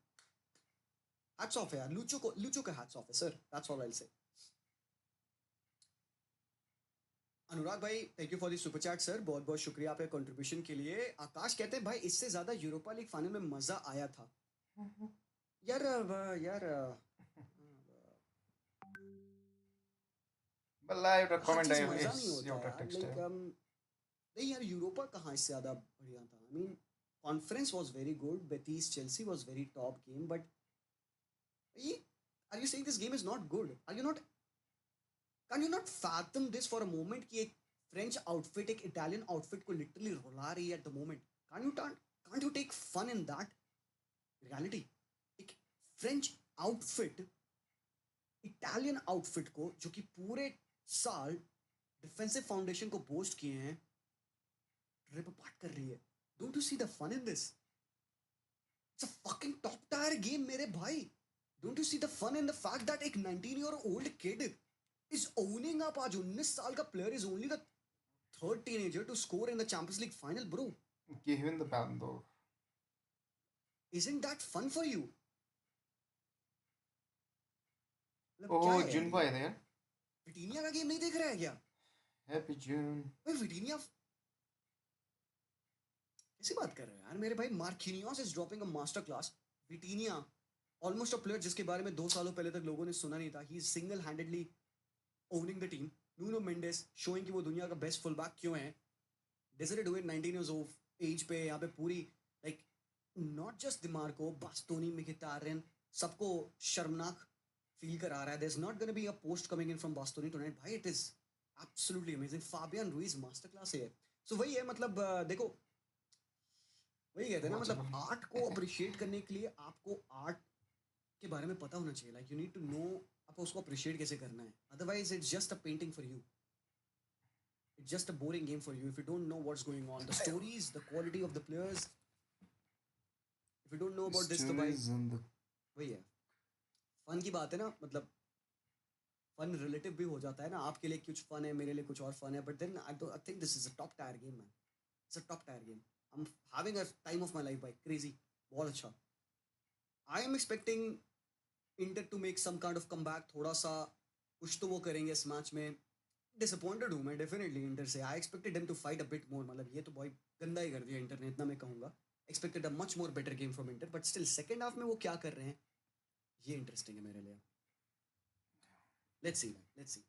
हैट्स ऑफ है यार. लूचो का हैट्स ऑफ है sir, that's all I will say. Anurag भाई thank you for the super chat sir, बहुत बहुत शुक्रिया आपके कंट्रीब्यूशन के लिए. आकाश कहते हैं भाई इससे ज्यादा यूरोपा लीग फाइनल में मजा आया था. यार यार But live हर comment चीज है मजा इस नहीं होता योटा यार. टेक्स्ट लाइक है. नहीं यार, यूरोपा कहाँ इससे ज्यादा बढ़िया था. I mean conference was very good, Betis Chelsea was very top game, but are you saying this game is not good? Are you not, can you not fathom this for a moment कि एक French outfit एक Italian outfit को literally रुला रही है at the moment? Can't you take fun in that reality? एक French outfit Italian outfit को जो कि पूरे साल डिफेंसिव फाउंडेशन को बोस्ट किए हैं रिप अपार्ट कर रही है. Don't you see the fun in this? It's a fucking top tier game मेरे भाई. Don't you see the fun in the fact that एक 19-year-old kid is owning up? आज 19 साल का player is only the third teenager to score in the Champions League final, bro. Give him the Ballon d'Or. Isn't that fun for you? Oh, जून को आया था यार. विटीनिया का game नहीं देख रहा है क्या? Happy June. भाई विटीनिया कैसी बात कर रहे हो यार मेरे भाई? Marquinhos is dropping a master class. विटीनिया almost a player जिसके बारे में 2 सालों पहले तक लोगों ने सुना नहीं था. He is single handedly owning the team. Nuno Mendes showing कि वो दुनिया का बेस्ट फुल बैक क्यों है. Desire do it 19 years of age पे यहाँ पे पूरी like not just Dimarco, Bastoni, Mkhitaryan सबको शर्मनाक फील करा रहा है. There is not gonna be a post coming in from Bastoni tonight. भाई it is absolutely amazing. Fabian Ruiz master class है. सो वही है मतलब देखो वही कहते हैं ना, मतलब आर्ट को अप्रिशिएट करने के लिए आपको आर्ट के बारे में पता होना चाहिए. Like you need to know आपको उसको अप्रिशिएट कैसे करना है. Otherwise it's just a painting for you. It's just a boring game for you if you don't know what's going on. The stories, the quality of the players. If you don't know about this, तो भाई वही है. Fun की बात है ना, मतलब fun relative भी हो जाता है ना. आपके लिए कुछ फन है, मेरे लिए कुछ और फन है. But then I think this is a top tier game, man. It's a top tier game. I'm having a time of my life, भाई. Crazy. बहुत अच्छा. I am expecting Inter to make some kind of comeback. थोड़ा सा कुछ तो वो करेंगे इस मैच में. डिसअपॉइंटेड हूँ मैं डेफिनेटली इंटर से. I expected them to fight a bit more. मतलब ये तो बहुत गंदा ही कर दिया इंटर ने, इतना मैं कहूँगा. Expected a much more better game from inter, but still second half में वो क्या कर रहे हैं ये इंटरेस्टिंग है मेरे लिए. Let's see.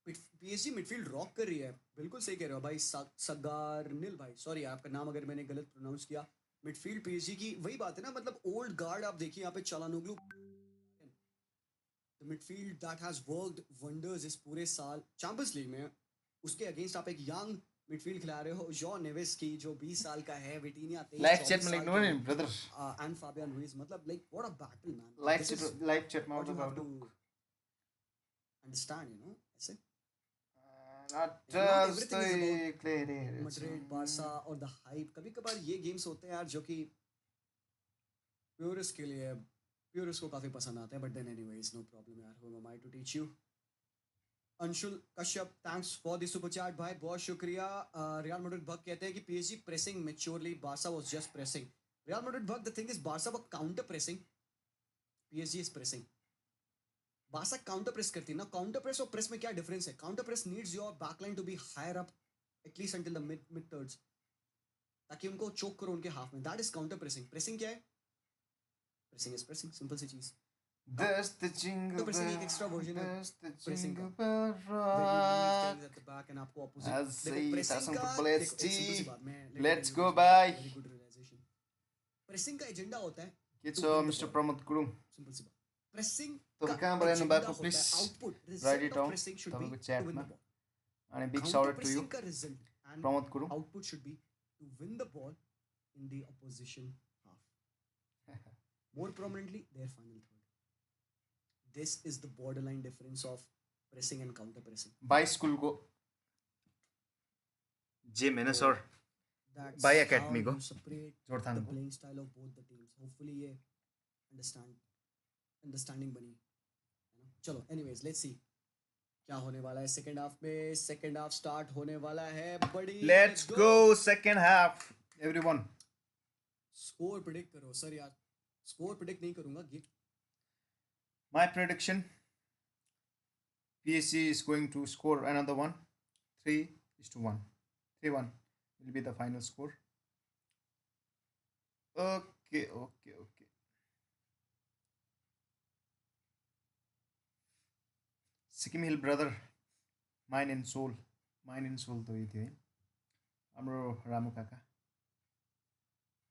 PSG midfield rock कर रही है. बिल्कुल सही कह रहे हो भाई. सगारनिल भाई, सॉरी आपका नाम अगर मैंने गलत प्रोनाउंस किया. मिडफील्ड पीएसजी की वही बात है ना, मतलब ओल्ड गार्ड आप देखिए यहाँ पे चालानोग्लू. The midfield that has worked wonders इस पूरे साल चैंपियंस लीग में. उसके अगेंस्ट आप एक यंग मिडफील्ड खिला रहे हो जॉ नेवेस की जो 20 साल का है. विटीनिया 23 Live chat में लिख दो ना ब्रदर. And Fabian Ruiz. मतलब like what a battle man. Live chat में what you बताओ. have to understand, you know, ऐसे Not not just everything is about clear. Madrid, Barca और द हाइप. कभी कभार ये गेम्स होते हैं यार जो कि प्योरिस्ट के लिए प्योरिस्ट को काफ़ी पसंद आते हैं. But then anyways no problem यार. Who am I to teach you. Anshul Kashyap thanks for the super chat भाई, बहुत शुक्रिया. रियल मैड्रिड भक्त कहते हैं कि PSG pressing maturely, Barca was just pressing. Real Madrid भक्त the thing is Barca were counter pressing, PSG is pressing. Barca counter press करती है ना. काउंटर प्रेस और प्रेस में क्या डिफरेंस है? Counter press needs your backline to be higher up at least until the mid thirds. ताकि उनको choke करो उनके हाफ में. That is counter pressing. Pressing क्या है? Pressing is pressing. सिंपल सी चीज. Does the jingle pressing bell, एक extra version है does the pressing jingle का. bell Where you leave rock? things at the back and आपको opposite. As देखो say pressing Tasam का Football देखो एक simple सी ST. बात मैं let me Let's tell you go this by. very good realization. Pressing का agenda होता है It's to win the Mr. ball. Pramod Guru. Simple सी बात. Pressing तपाईँ का कहाँबाट हेर्नु एजेंडा भएको होता प्लिज है output right result it of down pressing should be तपाईँको to win च्याटमा the ball. अनि big Counter shout to you pressing का result and Pramod Guru output should be to win the ball in the opposition half. More prominently, their final third. This is the borderline difference of pressing and counter pressing. By स्कुलको gym होइन sir That's By how academy go. you separate the जोरथाङको playing style of both the teams. Hopefully, ये understanding बनी. है ना? चलो, anyways, let's see क्या होने वाला है सेकंड हाफ में. सेकंड हाफ स्टार्ट होने वाला है बड़ी. Let's go second half everyone score predict करो सर यार. स्कोर प्रेडिक्ट नहीं करूंगा. My prediction PSG is going to score another one 3-1 3-1 will be the final score. Okay. Sikkim Hill brother mine and soul तो ये थियो है हाम्रो रामु काका.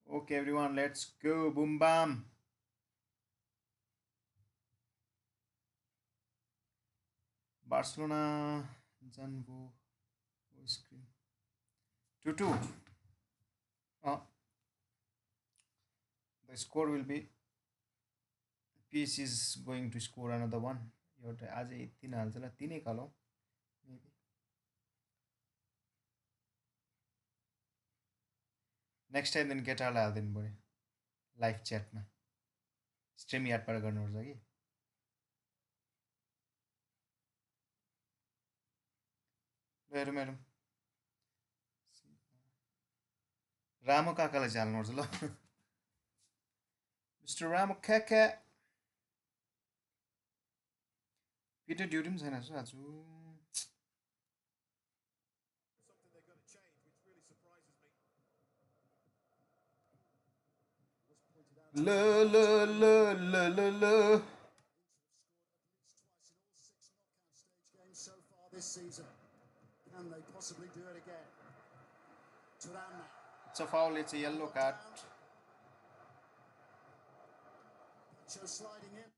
Okay everyone, let's go. Boom bam. Barcelona Janvo screen 2-2. The score will be PSG is going to score another one. एउटा अझै 3 हाल्छ ल 3 हालौँ मेबी. नेक्स्ट टाइम देन केटाहरूलाई हालिदिनु पऱ्यो लाइभ च्याटमा. स्ट्रिम यार्डबाट गर्नुपर्छ कि. हेरौँ रामो काकालाई चाहिँ हाल्नुपर्छ ल. मिस्टर रामो काका. पिटर ड्युटी पनि छैन आज. ल ल ल ल ल ल So far this season, can they possibly do it again? Turan. It's a foul, it's a yellow card. So sliding in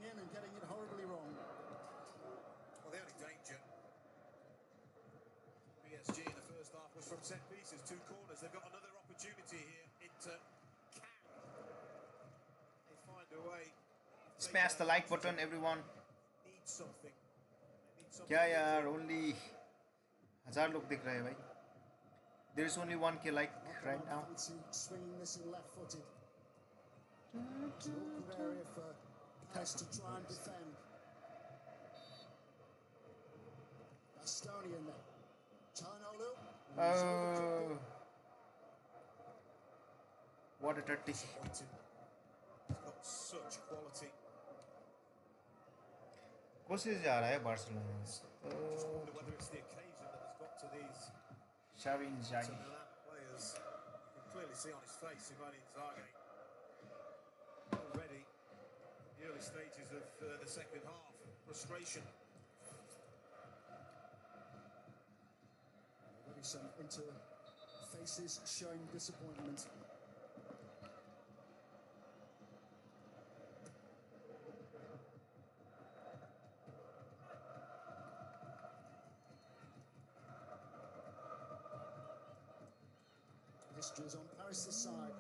and getting it horribly wrong. Well, the only danger PSG in the first half was from set pieces, 2 corners. They've got another opportunity here. Inter can they find a way? Smash the like button everyone. Need something. क्या यार only 1000 लोग देख रहे हैं भाई. There is only 1k like right now. Swinging this in left-footed. It's an awkward area for Palace to try and defend. Bastoni in there. Chalanolu. Oh, what a dirty. He's got such quality. कोशिश जा रहा है Barcelona. Whether it's the occasion that has got to these Sharin Jai. players, you can clearly see on his face, Simone Inzaghi, already the early stages of the second half, frustration. Already some faces showing disappointment. History is on Paris' side.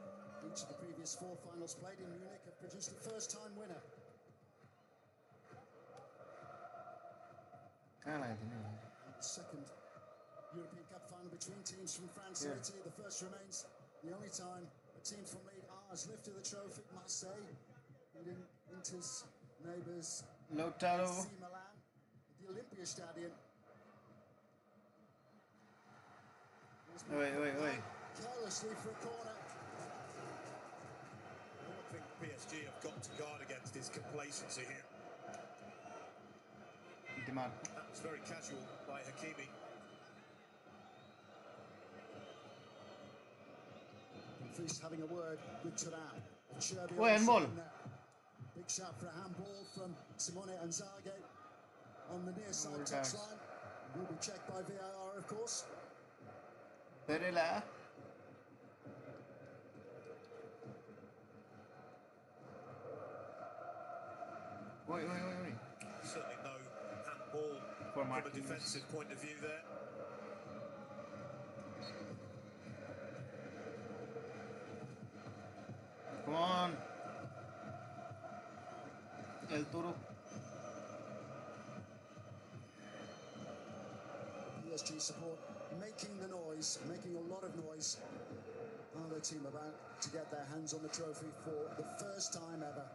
Each of the previous 4 finals played in Munich have produced a first-time winner. The second European Cup final between teams from France and Italy. The first remains the only time a team from League A has lifted the trophy. Marseille beating Inter's neighbours Lautaro. AC Milan at the Olympia Stadium. Oi. Carelessly for a corner. One thing PSG have got to guard against is complacency here. That was very casual by Hakimi. Dumfries having a word with Thuram. Oh, handball. Big shot for a handball from Simone Inzaghi on the near side Goal touchline. Will be checked by VAR, of course. Perela. Oi. Certainly no handball For from a Martinez. defensive point of view there. Come on. El Toro. PSG support making the noise, making a lot of noise. Are their team about to get their hands on the trophy for the first time ever?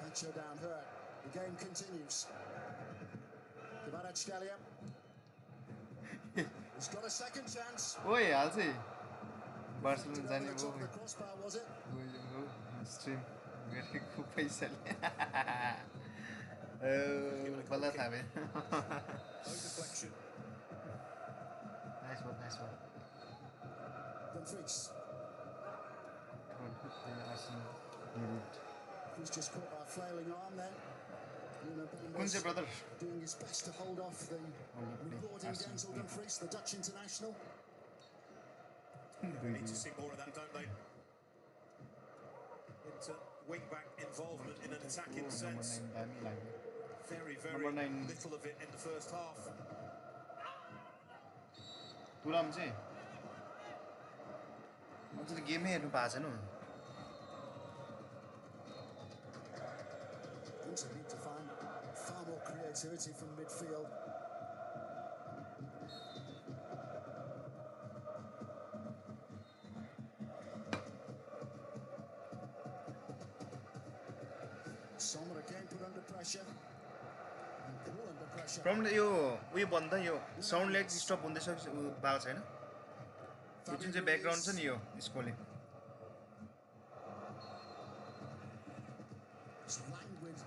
Pacho down here. The game continues. Kvaratskhelia. He's got a second chance. Oi, हाल्छ Barcelona Over जाने the भयो top of the crossbar, was it? Stream गरेको पैसाले बल्ल थाहा भयो No deflection. Nice one. Dumfries. He's just caught by a flailing arm then. कुन चाहिँ brother Doing his best to hold off the recording Denzel Dumfries, the Dutch international. They need to see more of that, don't they? Into wing-back involvement in an attacking sense. Very Number 9. little of it in the first half. तुराम चाहिँ मजाले गेमै हेर्नु पाएको छैन Inter need to find far more creativity from midfield. Sommer again put under pressure. And Cool under pressure. From यो उयो बन्द यो sound like स्टप हुँदैछ भएको छैन यो जुन चाहिँ ब्याकग्राउन्ड छ नि यो स्कोलिङ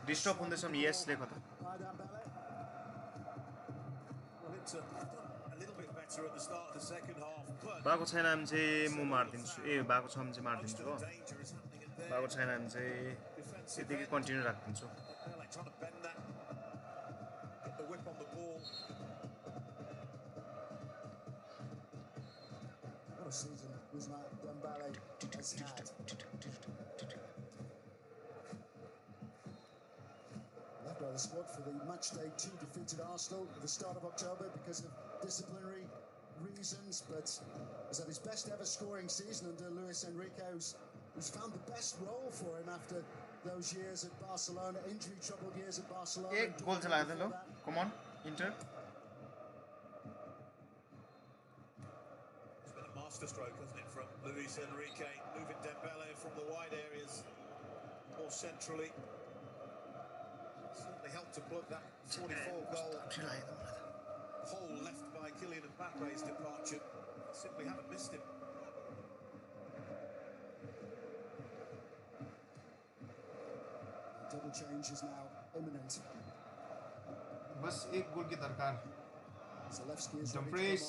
डिस्टर्ब हुँदैछ नि यस लेख त Well, it's a little bit better at the start of the second half, but भएको छैन भने चाहिँ म मारिदिन्छु भएको छ भने चाहिँ मारिदिन्छु हो danger is happening at there. भएको छैन भने चाहिँ त्यतिकै कन्टिन्यू राखिदिन्छु They're like trying to bend that, get the whip on the ball. What a season Ousmane Dembele has had. Left by the squad for the matchday 2 defeated Arsenal at the start of October because of disciplinary reasons, but has had his best ever scoring season under Luis Enrique, who's found the best role for him after those years at Barcelona, injury-troubled years at Barcelona. एक गोल चाहिँ लाग्दैन लो कम अन inter It's been a masterstroke, hasn't it, from Luis Enrique, moving Dembele from the wide areas more centrally. Certainly helped to plug that 44-goal hole left by Kylian Mbappe's departure. Simply haven't missed him. Double change is now imminent. बस एक गोल की दरकार Zalewski is ready to Dumfries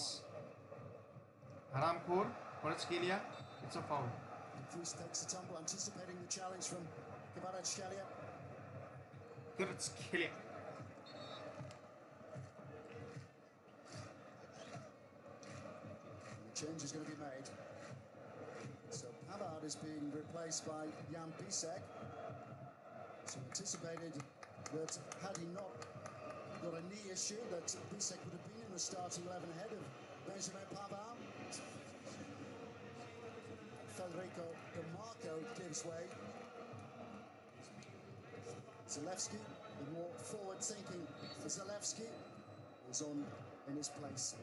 हरामखोर Kvaratskhelia it's a foul Dumfries takes the tumble, anticipating the challenge from Kvaratskhelia. Kvaratskhelia The change is going to be made. So Pavard is being replaced by Jan Bisek. So anticipated that had he not got a knee issue, that Bisek would have been in the starting 11 ahead of Benjamin Pavard. Federico Di Marco gives way. Zalewski, the more forward-thinking Zalewski, is on in his place.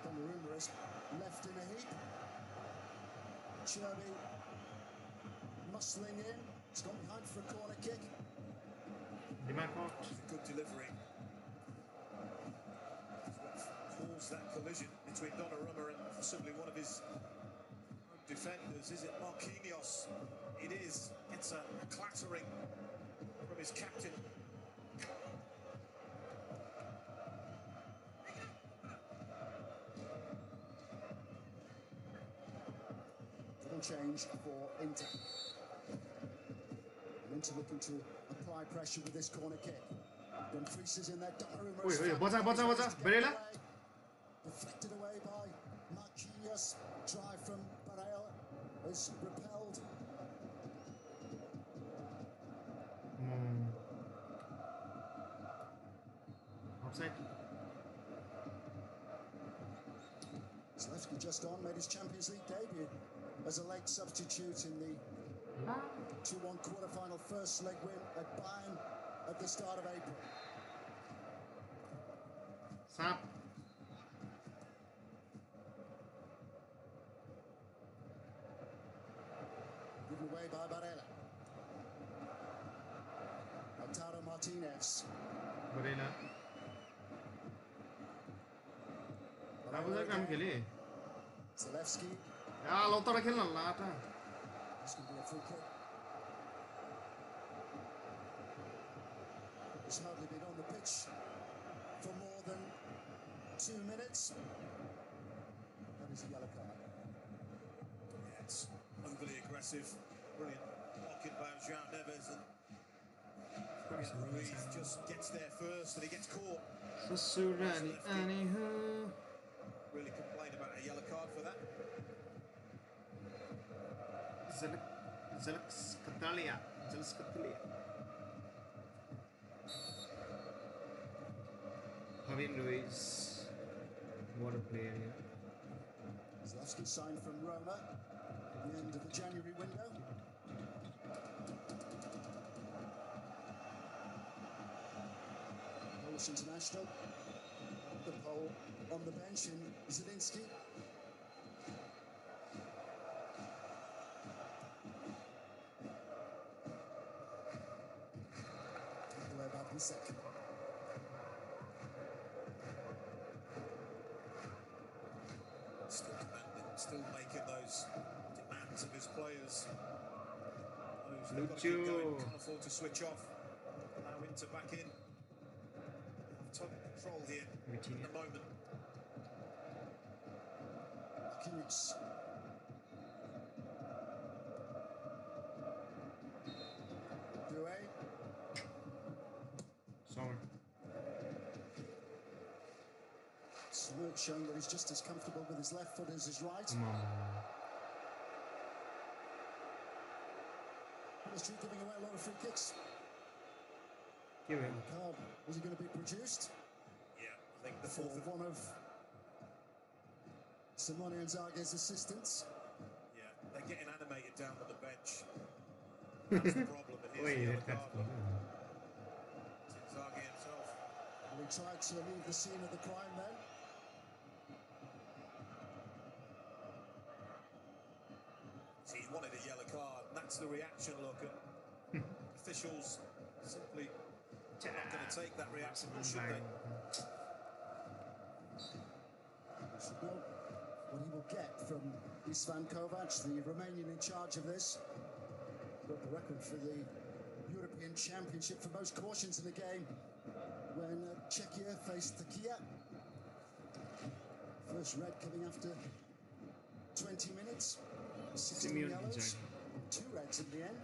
Donnarumma is left in a heap. Cherby muscling in. He's gone behind for a corner kick. Dimarco Good delivery. Caused that collision between Donnarumma and possibly one of his defenders, is it Marquinhos? It is. It's a clattering from his captain. Double change for Inter. And Inter looking to apply pressure with this corner kick. Dumfries is in there. Oi, bota, Barella. Deflected away by Marquinhos. Drive from Barella is repelled. Offside. Zalewski just on, made his Champions League debut as a late substitute in the 2-1 quarter-final first leg win at Bayern at the start of April. Sap. Given away by Barella. Lautaro Martinez. Barella. Apa काम खेले? Zalewski. Lautaro खेल्न लाटा. This could be a free kick. He's hardly been on the pitch for more than 2 minutes. That is a yellow card. Yeah, it's overly aggressive. Brilliant blocking by João Neves, and Ruiz just gets there first and he gets caught. Susurani anywho. Really complain about a yellow card for that. Zalewski. Javier Ruiz. What a player here. Zalewski signed from Roma at the end of the January window. Polish international. The Pole on the bench in Zielinski. Taken away by Pisek. Still demanding, still making those demands of his players. Those who've got to keep going, can't afford to switch off. Now Inter back in. Have total control here at the moment. Marquinhos. Doué. Sorry. Smirk showing that he's just as comfortable with his left foot as his right. PSG giving away a lot of free kicks. Give him. Card, is he going to be produced? Yeah, I think the For fourth of one of Simone Inzaghi's assistants. Yeah, they're getting animated down on the bench. That's the problem. It is the yellow card. It's Inzaghi himself. And he tried to leave the scene of the crime then. See, he wanted a yellow card, and that's the reaction. Look at officials simply not going to take that reaction, or should they? We should know what he will get from Istvan Kovac, the Romanian in charge of this. Broke the record for the European Championship for most cautions in the game when Czechia faced Turkey. First red coming after 20 minutes. 16 yellows, 2 reds in the end.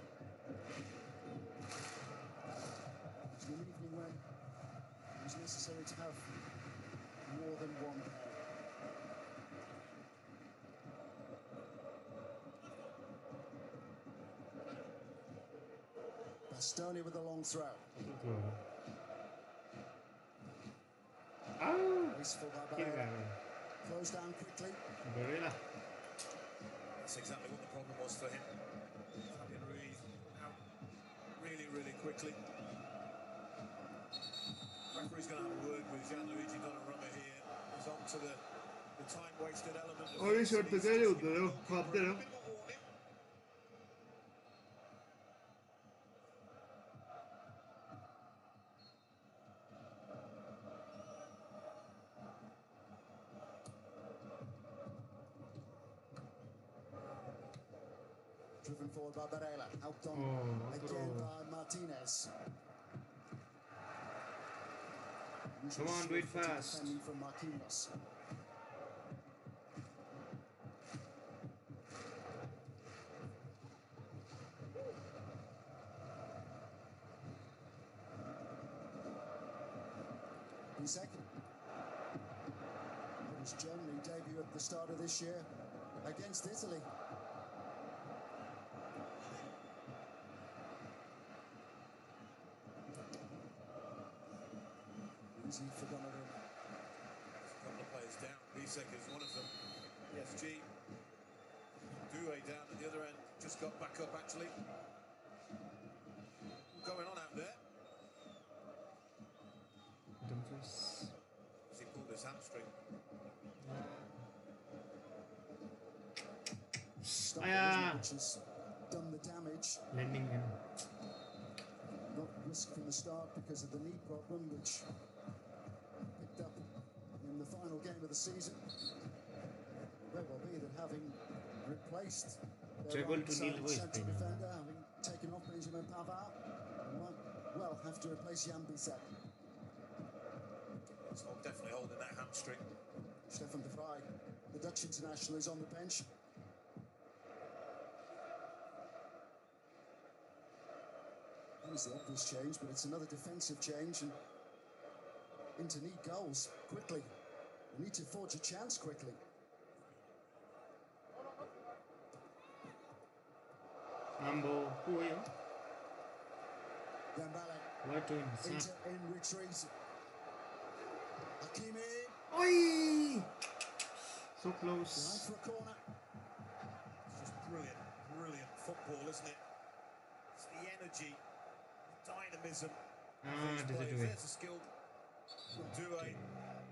It was an evening when it was necessary to have more than one pair. Bastoni with a long throw. Wasteful by Barella. Closed down quickly. Barella. That's exactly what the problem was for him. Fabian Ruiz out really, really quickly. Referee's going to have a word with Gianluigi Donnarumma here. He's on to the time-wasted element of Ora short gare udaro. Kaptero. driven forward by Barella, helped on Oh, again bro. by Martinez. Come on, do it Swift fast. defending from Marquinhos. Second. It was Germany debut at the start of this year against Italy. Easy for Donnarumma. A couple of players down. Bisek is one of them. PSG. Doué down at the other end. Just got back up actually. Going on out there. Dumfries. As he pulled his hamstring. Which has done the damage. Lending him. Not risk from the start because of the knee problem, which picked up in the final game of the season. May well be that having replaced their Treble to right-sided nil was central Penal. defender, having taken off Benjamin Pavard, they might well have to replace Jan Bisek. He's definitely holding that hamstring. Stefan de Vrij, the Dutch international, is on the bench. It's the obvious change, but it's another defensive change, and Inter need goals quickly. They need to forge a chance quickly. Ambo. Who are you? Dembele, What doing? Inter in retreat. Hakimi, Oi! So behind close. for a corner. It's just brilliant, brilliant football, isn't it? It's the energy, the dynamism. Ah, of these does it players. do it? There's a skilled Doué.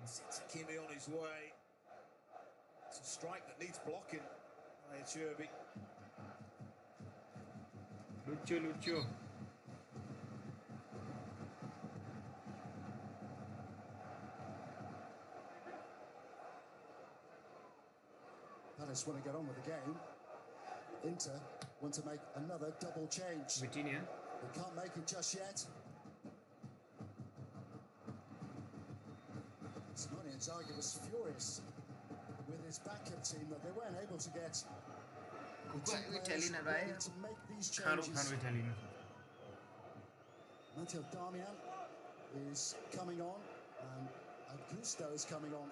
Sits Hakimi on his way. It's a strike that needs blocking by Cherby. Lucho. Palace want to get on with the game. Inter want to make another double change. Vitinha. They can't make it just yet. Simone Inzaghi was furious with his backup team that they weren't able to get the two players ready to make these changes. Italian. Matteo Darmian is coming on and Augusto is coming on.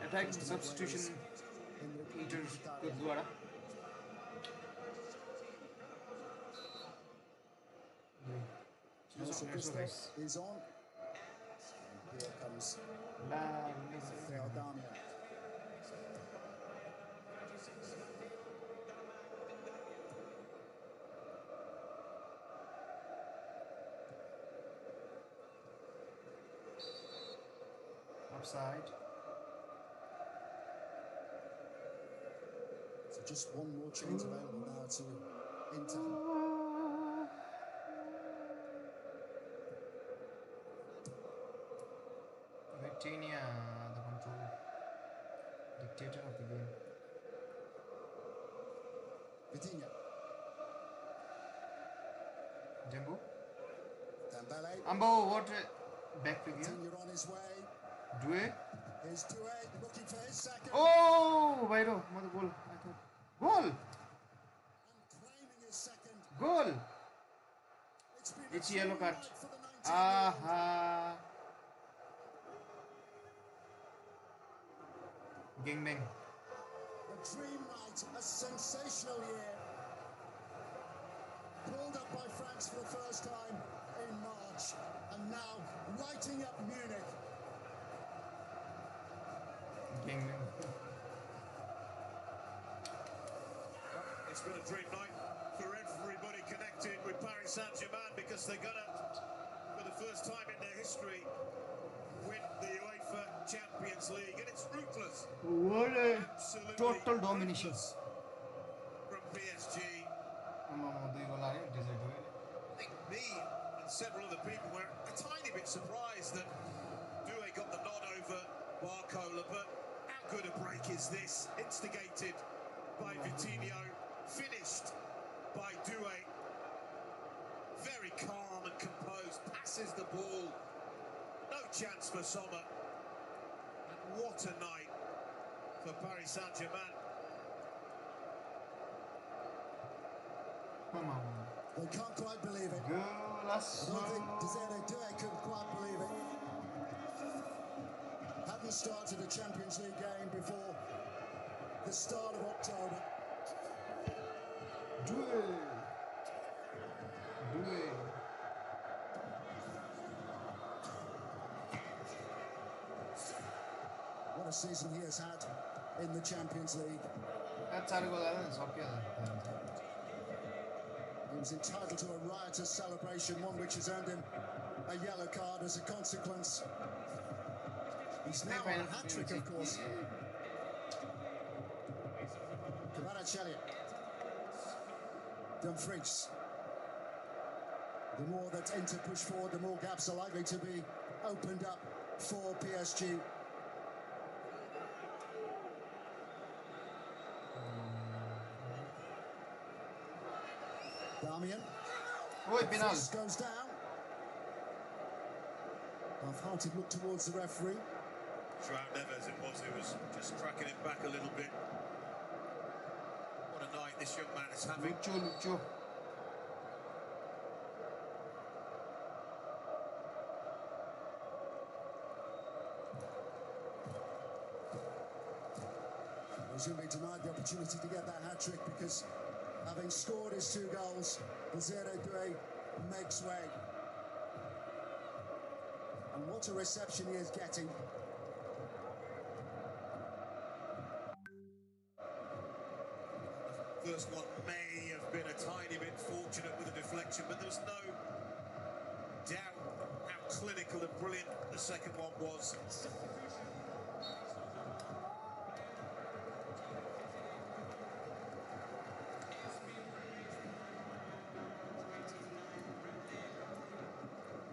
Attack substitution. Peter Kudwara. Also, Augusto is on. And here comes Matteo Darmian. Offside. So just one more change available now to Inter. Vitinha, the control dictator of the game. Vitinha. Jumbo. Dembele. Ambo, what? Back to gear. Vitinha on his way. Doué. Here's Doué looking for his second. Oh, Vairo, mother goal. I thought. Goal! And claiming his second. Goal! It's been It's a yellow dream card. night for the 19-year-old. Aha! Gangbang. A dream night, a sensational year. Pulled up by France for the first time in March, and now lighting up Munich. Gangbang. It's been a dream night for everybody connected with Paris Saint-Germain because they're gonna, for the first time in their history, win the UEFA Champions League, and it's ruthless. What a Absolutely total domination. ruthless from PSG. I think me and several other people were a tiny bit surprised that Doué got the nod over Barcola, but how good a break is this? Instigated by Vitinho, finished by Doué. Very calm and composed, passes the ball. No chance for Sommer. And what a night for Paris Saint-Germain. Come on. They can't quite believe it. Go, I Lasso. don't think Desiree Doué could quite believe it. Hadn't started a Champions League game before the start of October. Doué. Doué. What a season he has had in the Champions League. Kaç sarı gol aldın? Sokuyorlar. He was entitled to a riotous celebration, one which has earned him a yellow card as a consequence. He's now on a hat-trick, of course. Kvaratskhelia. Dumfries. The more that Inter push forward, the more gaps are likely to be opened up for PSG. Damian. Oj, Minal. This goes down. Half-hearted look towards the referee. Joao Neves it was just cracking it back a little bit. What a night this young man is having. Lucu. He's going to be denied the opportunity to get that hat-trick because having scored his 2 goals, Desiree Doué makes way. And what a reception he is getting. First one may have been a tiny bit fortunate with a deflection, but there was no doubt how clinical and brilliant the second one was.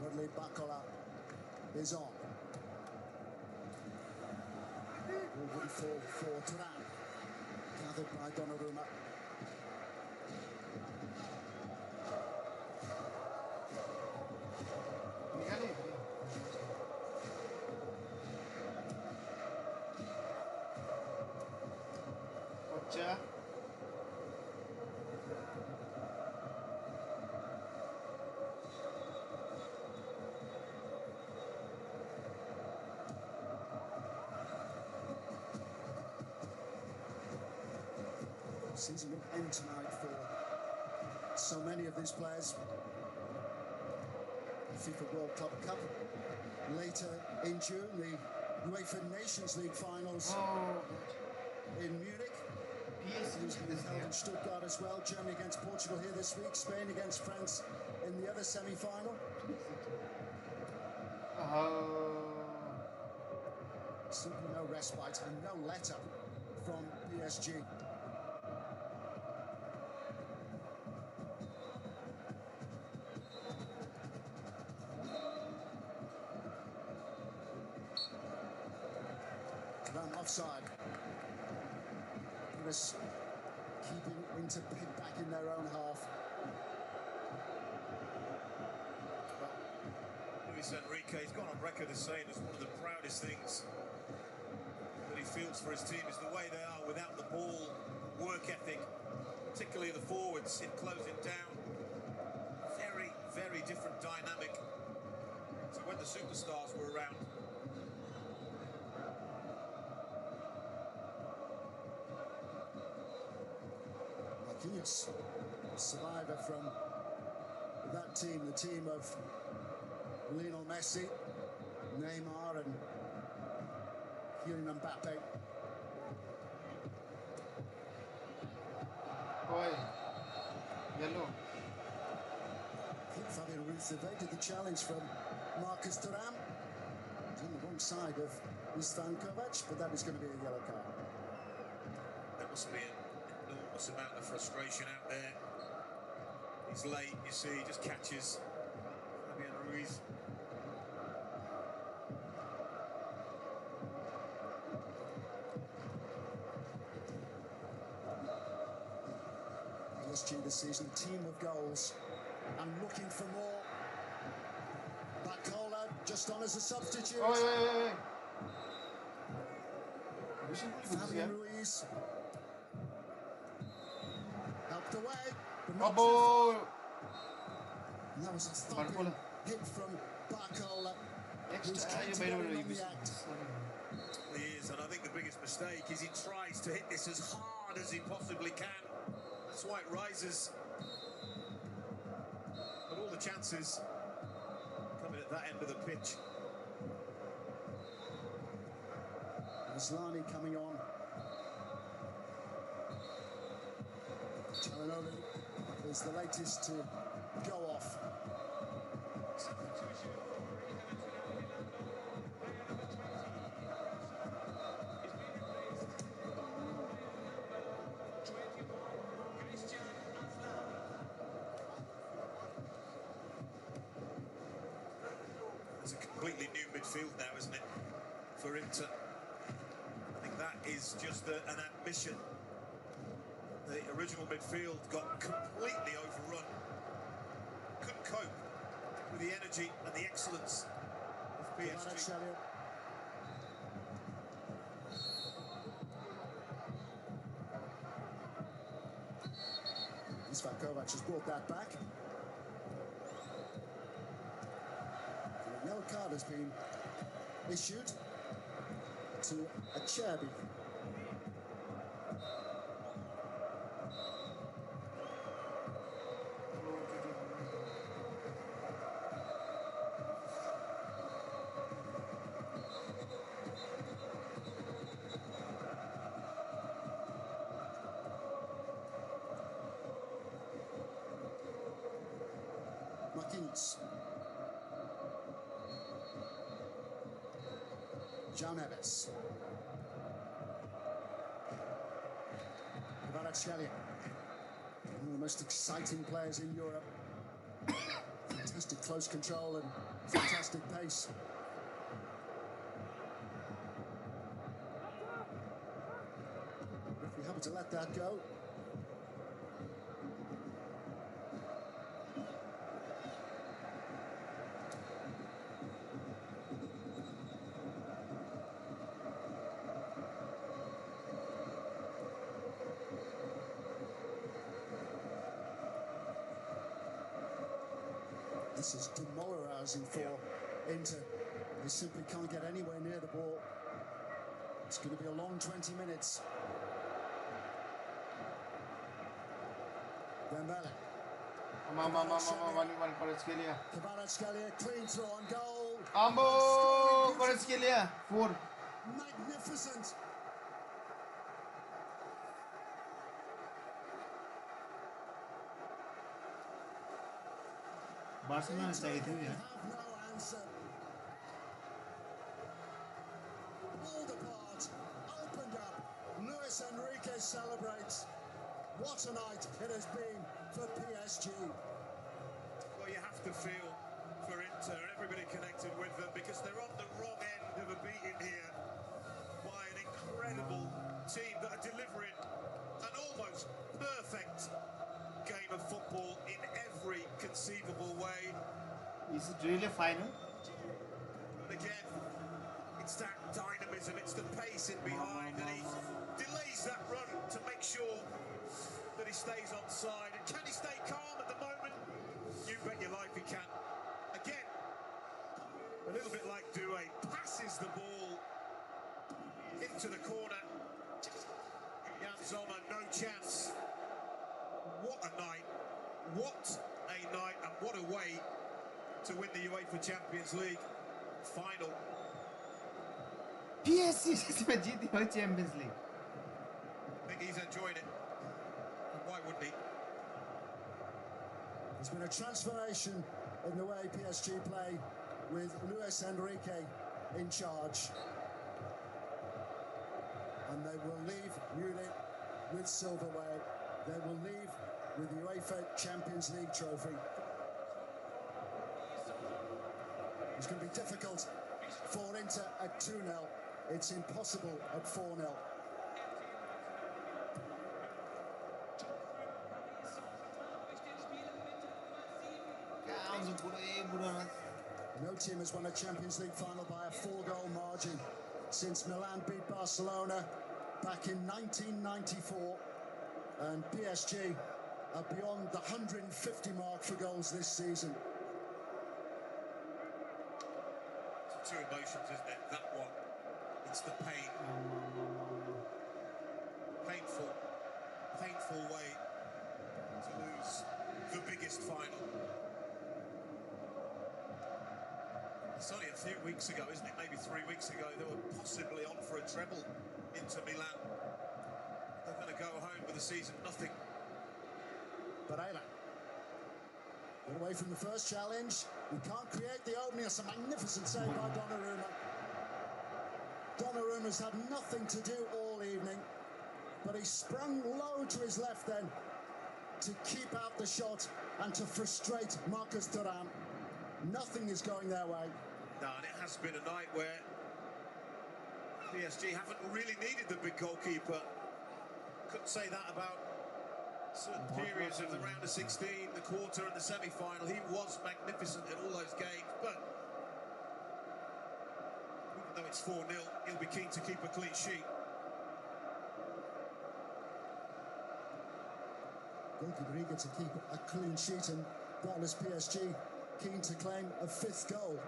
Rodney Barcola is on. Ball would fall for Turan. Gathered by Donnarumma. Boccia. Season will end tonight for so many of these players. The FIFA World Club Cup later in June, the UEFA Nations League finals in Munich. It's going to be held in Stuttgart as well. Germany against Portugal here this week. Spain against France in the other semi-final. Simply no respite and no let-up from PSG. Offside. Chris keeping Inter back in their own half. Luis Enrique has gone on record as saying it's one of the proudest things that he feels for his team is the way they are without the ball, work ethic, particularly the forwards in closing down. Very, very different dynamic to when the superstars were around. Marquinhos, a survivor from that team, the team of Lionel Messi, Neymar and Kylian Mbappe. Boy, yellow. I think Fabian Ruiz evaded the challenge from Marcus Thuram. He's on the wrong side of Istvan Kovac, but that is going to be a yellow card. There must be an enormous amount of frustration out there. He's late, you see, just catches Fabian Ruiz. PSG this season, a team of goals, and looking for more. Bacola just on as a substitute. Oi, oi, oi, oi. Bisa boleh bagus ya. Fabian Ruiz helped away, but not too Abo. far. And that was a Baru thumping bola. hit from Bacola, who's Extra keen aja to baru get in lagi on the bisa. act. He is, and I think the biggest mistake is he tries to hit this as hard as he possibly can. That's why it rises. But all the chances coming at that end of the pitch. Aslani coming on. Chalanolu is the latest to go off. It's a completely new midfield now, isn't it, for Inter? I think that is just an admission. The original midfield got completely overrun. Couldn't cope with the energy and the excellence of PSG. Kovac has brought that back. A yellow card has been issued to Acerbi. Marquinhos. Jean Neves. Kvaratskhelia. One of the most exciting players in Europe. Fantastic close control and fantastic pace. If we happen to let that go, this is demoralising for Inter. They simply can't get anywhere near the ball. It's going to be a long 20 minutes. Dembele. Kvaratskhelia, clean throw on goal. Ambo, Kvaratskhelia. 4. Magnificent. Barcelona चाहिए थी यार. Have no answer. Pulled apart, opened up. Luis Enrique celebrates. What a night it has been for PSG. Well, you have to feel for Inter and everybody connected with them because they're on the wrong end of a beating here by an incredible team that are delivering an almost perfect game of football in every conceivable way. Is it really a final? And again, it's that dynamism, it's the pace in behind, and he delays that run to make sure that he stays on side. And can he stay calm at the moment? You bet your life he can. Again, a little bit like Doué, passes the ball into the corner. Jan Sommer, no chance. What a night. What a night, and what a way to win the UEFA Champions League final. PSG इसमें जीती हुई Champions League. I think he's enjoying it. And why wouldn't he? There's been a transformation in the way PSG play with Luis Enrique in charge. And they will leave Munich with silverware. They will leave with the UEFA Champions League trophy. It's going to be difficult for Inter at 2-0. It's impossible at 4-0. team has won a Champions League final by a 4-goal margin since Milan beat Barcelona back in 1994, and PSG are beyond the 150 mark for goals this season. It's two emotions, isn't it? That one, it's the pain. Painful way to lose the biggest final. It's only a few weeks ago, isn't it? Maybe 3 weeks ago, they were possibly on for a treble into Milan. They're going to go home with the season nothing. Pereira. Get away from the first challenge. He can't create the opening. It's a magnificent save by Donnarumma. Donnarumma's had nothing to do all evening, but he sprung low to his left then to keep out the shot and to frustrate Marcus Thuram. Nothing is going their way. No, and it has been a night where PSG haven't really needed the big goalkeeper. Couldn't say that about certain periods of the round of 16, the quarter and the semi-final. He was magnificent in all those games, but even though it's 4-0, he'll be keen to keep a clean sheet. Goalkeeper eager to keep a clean sheet, and doubtless PSG keen to claim a 5th goal.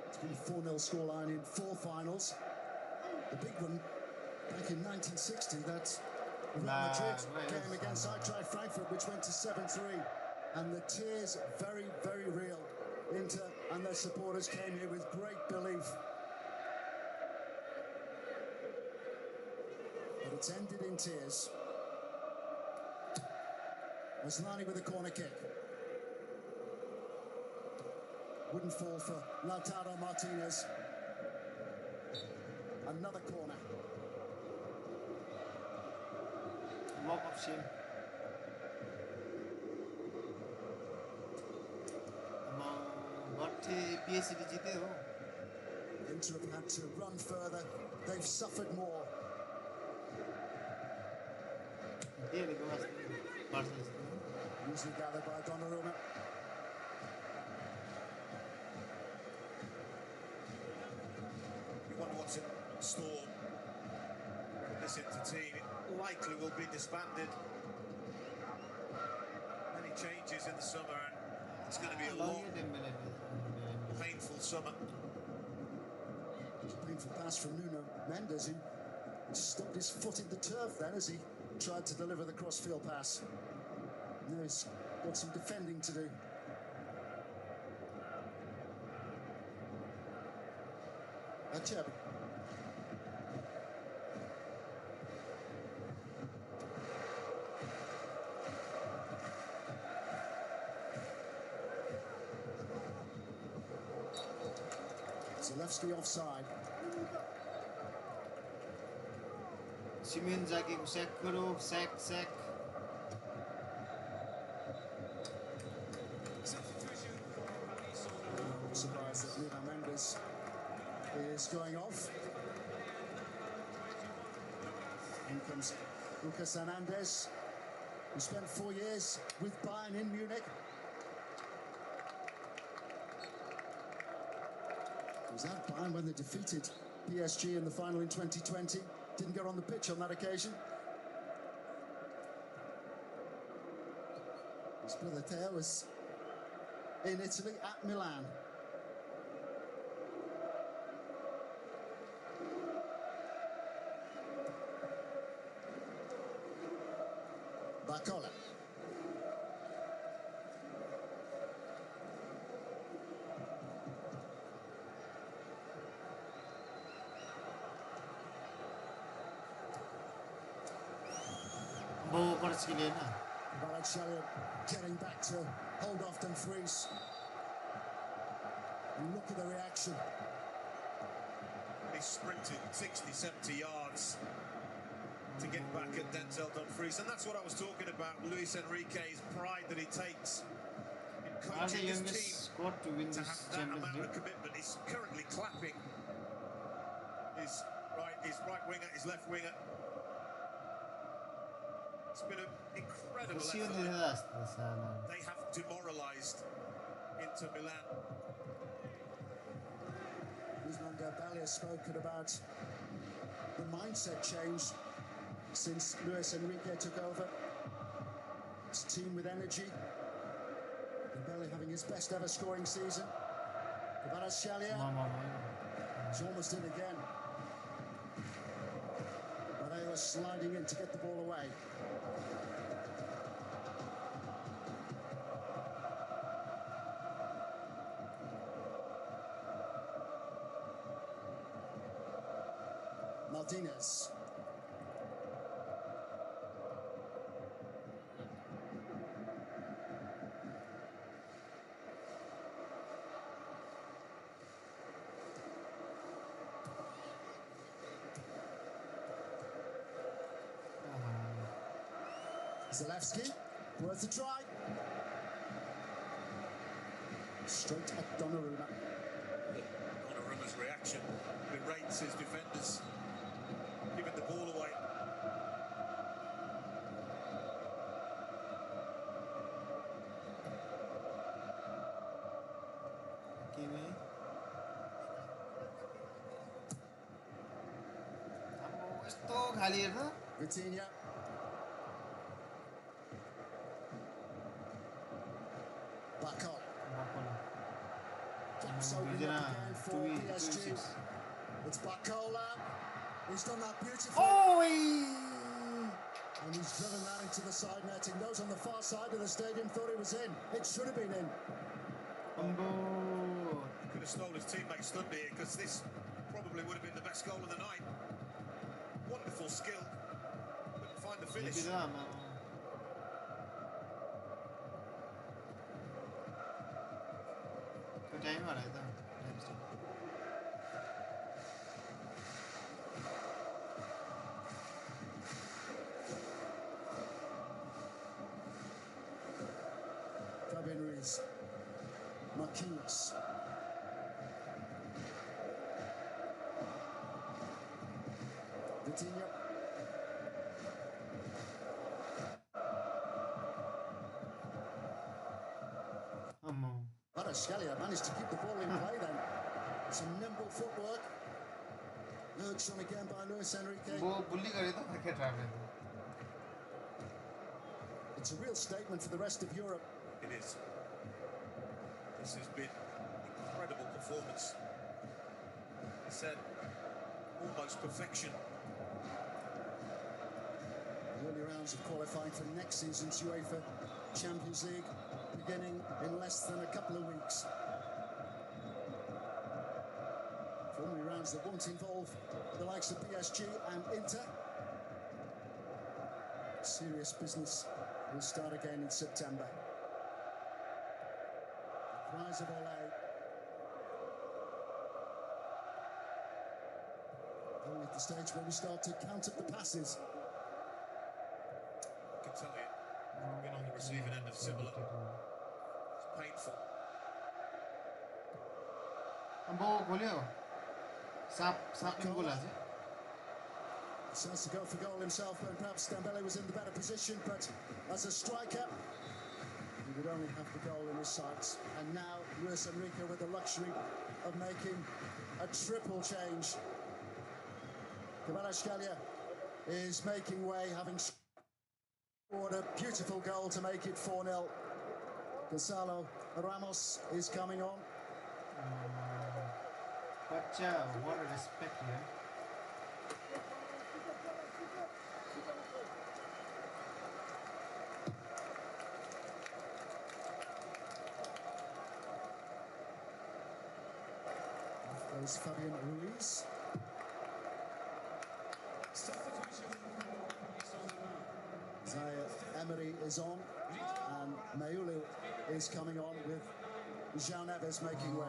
It's been a 4-0 scoreline in 4 finals. The big one back in 1960, that Real Madrid game against Eintracht Frankfurt, which went to 7-3. And the tears very, very real. Inter and their supporters came here with great belief. But it's ended in tears. Maslany with a corner kick. Wouldn't fall for Lautaro Martinez. Another corner. Walk of shame. PSG जीते हो. Inter have had to run further. They've suffered more. Usually gathered by Donnarumma. You wonder what's in store with this Inter team. It likely will be disbanded. Many changes in the summer, and it's going to be a long, painful summer. Painful pass from Nuno Mendes, who stuck his foot in the turf then as he tried to deliver the cross-field pass. Now he's got some defending to do. Acerbi. Zalewski offside. Simeon जाके sack करो, sack. Surprised that Nuno Mendes is going off. In comes Lucas Hernandez, who spent 4 years with Bayern in Munich. He was at Bayern when they defeated PSG in the final in 2020. Didn't get on the pitch on that occasion. His brother Theo was in Italy at Milan. Barcola. Kvaratskhelia getting back to hold off Dumfries. And look at the reaction. He sprinted 60, 70 yards to get back at Denzel Dumfries, and that's what I was talking about. Luis Enrique's pride that he takes in coaching his team to win to this have that Champions amount League. of commitment. He's currently clapping his right winger, his left winger, It's been an incredible खुशी होती effort. है रास्ते साला They have demoralised Inter Milan. Usman Dembele has spoken about the mindset change since Luis Enrique took over. It's a team with energy. Dembele having his best ever scoring season. Kvaratskhelia is almost in again. But they were sliding in to get the ball away. Martinez. Zalewski, worth a try. Straight at Donnarumma. Donnarumma's reaction berates his defenders, giving the ball away. Kimi अब यस्तो खाली हेर्दा Vitinha. Bakal. Gaps opening up again for PSG. It's Bacola. He's done that beautifully. ओइ And he's driven that into the side netting. Those on the far side of the stadium thought it was in. It should have been in. अम्बो Could have stole his teammate's thunder here, because this probably would have been the best goal of the night. Wonderful skill. Couldn't find the finish. यति आमा त्यो time होला त time स्टप Fabian Ruiz. Marquinhos. Vitinha. अम्मो Kvaratskhelia managed to keep the ball in play then. Some nimble footwork. Lurched on again by Luis Enrique. वो बुल्ली गरे त cricket राख्ने It's a real statement for the rest of Europe. It is. This has been incredible performance. It's said almost perfection. The early rounds of qualifying for next season's UEFA Champions League beginning in less than a couple of weeks. Formally rounds that won't involve the likes of PSG and Inter. Serious business will start again in September. The cries of Ole. Only at the stage where we start to count up the passes. I can tell you, I've been on the receiving end of similar. It's painful. अम्बो खोल्यो shop सापले गोल हाल्छ Chance to go for goal himself, and perhaps Dembele was in the better position, but as a striker, he would only have the goal in his sights. And now Luis Enrique with the luxury of making a triple change. Kvaratskhelia is making way, having scored a beautiful goal to make it 4-0. Gonzalo Ramos is coming on. बच्चा what a respect here There's Fabian Ruiz. Zaire Emery is on, and Mayulu is coming on with João Neves making way.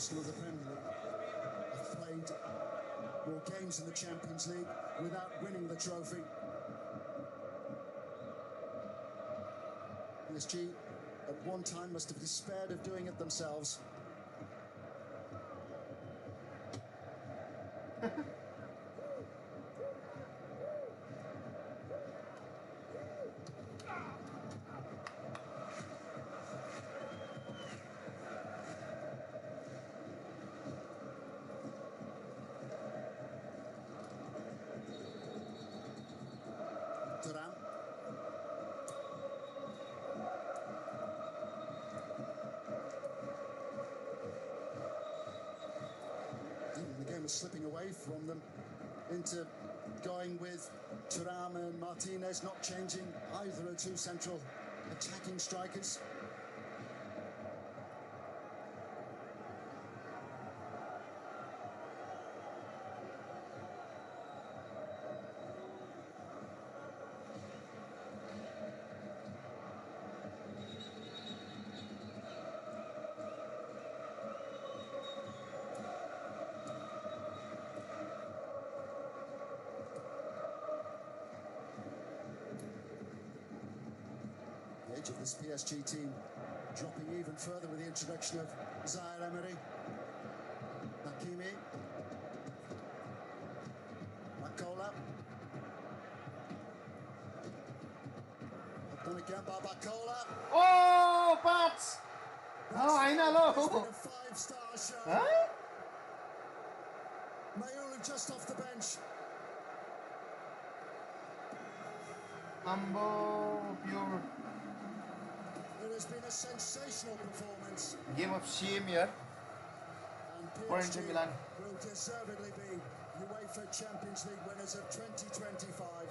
Arsenal of the Premier League have played more games in the Champions League without winning the trophy. PSG at one time must have despaired of doing it themselves. The game is slipping away from them into going with Thuram and Martinez, not changing either of two central attacking strikers. The edge of this PSG team dropping even further with the introduction of Zaire Emery. Hakimi. Makola. Done again by Makola. Oh, Pats! Oh, I know. It's been a five-star show. Huh? Mayulu just off the bench. Humble, pure It has been a sensational performance. game of shame here And for PSG Inter Milan. will deservedly be UEFA Champions League winners of 2025.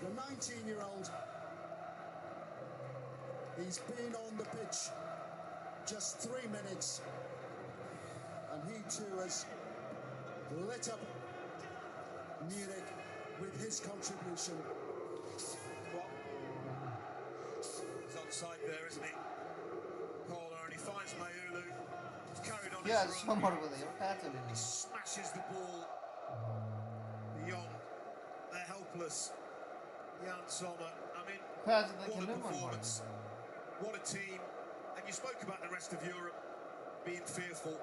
The 19-year-old, he's been on the pitch just 3 minutes, and he too has lit up Munich with his contribution. He's onside there, isn't he? Kohler, and he finds Mayulu. He's carried on Yeah, his so run. more with you. That's a He smashes the ball beyond the helpless Jan Sommer. I mean, what a performance. What a team. And you spoke about the rest of Europe being fearful.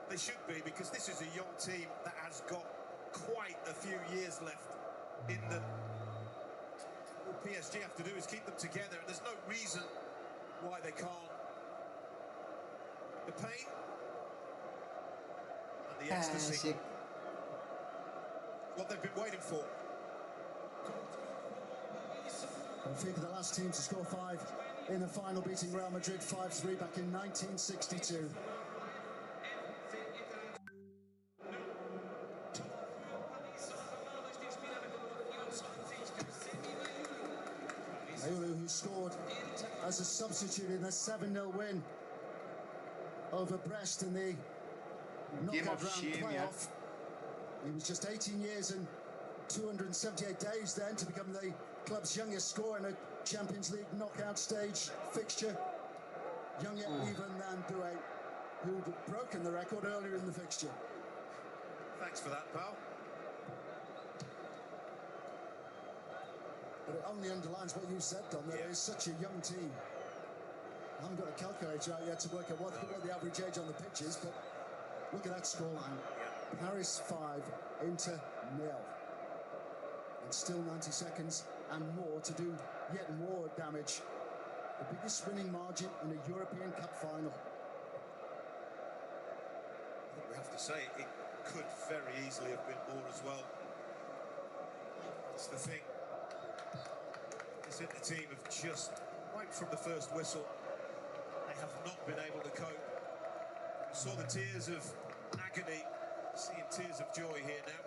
They should be, because this is a young team that has got quite a few years left in them. All PSG have to do is keep them together, and there's no reason why they can't. The pain and the ecstasy. What they've been waiting for. Benfica, the last team to score 5 in the final, beating Real Madrid 5-3 back in 1962. Mayulu, who scored as a substitute in a 7-0 win over Brest in the knockout round playoff. He was just 18 years and 278 days then to become the club's youngest scorer in a Champions League knockout stage fixture. Younger even than Doué, who'd broken the record earlier in the fixture. Thanks for that, pal. But it only underlines what you said, Don, that it is such a young team. I haven't got a calculator out yet to work out what the average age on the pitch is, but look at that scoreline. Paris 5, Inter 0. And still 90 seconds and more to do yet more damage. The biggest winning margin in a European Cup final. I think we have to say it could very easily have been more as well. That's the thing. This Inter team have just, right from the first whistle, they have not been able to cope. We saw the tears of agony, seeing tears of joy here now.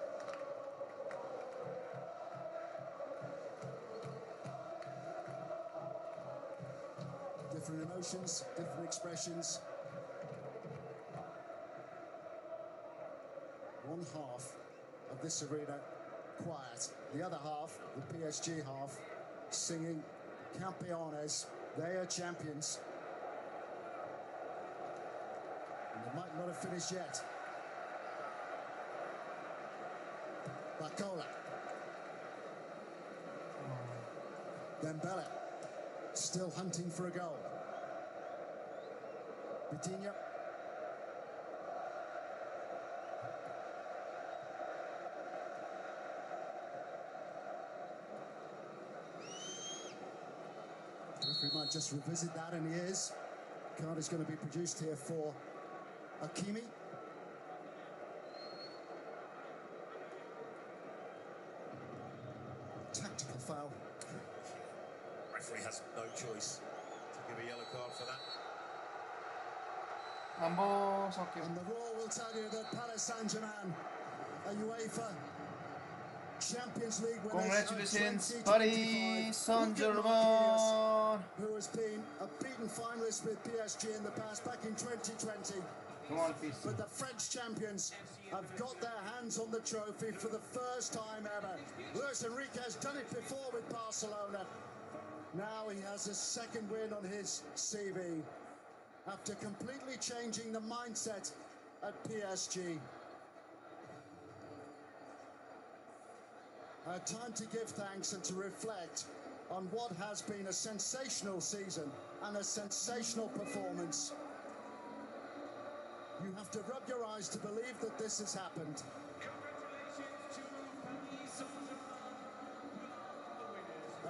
Different emotions, different expressions. One half of this arena quiet. The other half, the PSG half, singing Campeones. They are champions. And they might not have finished yet. Bacola. Dembele. Still hunting for a goal. Vitinha. We might just revisit that, and he is. Card is going to be produced here for Hakimi. Tactical foul. Referee has no choice to give a yellow card for that. Ambos, okay. And the Raw will tell you that Paris Saint-Germain, a UEFA Champions League winners, Congratulations, of 2025, Paris Saint-Germain. who has been a beaten finalist with PSG in the past, back in 2020. Come on, please. But the French champions have got their hands on the trophy for the first time ever. Luis Enrique has done it before with Barcelona. Now he has a second win on his CV after completely changing the mindset at PSG. Time to give thanks and to reflect on what has been a sensational season and a sensational performance. You have to rub your eyes to believe that this has happened.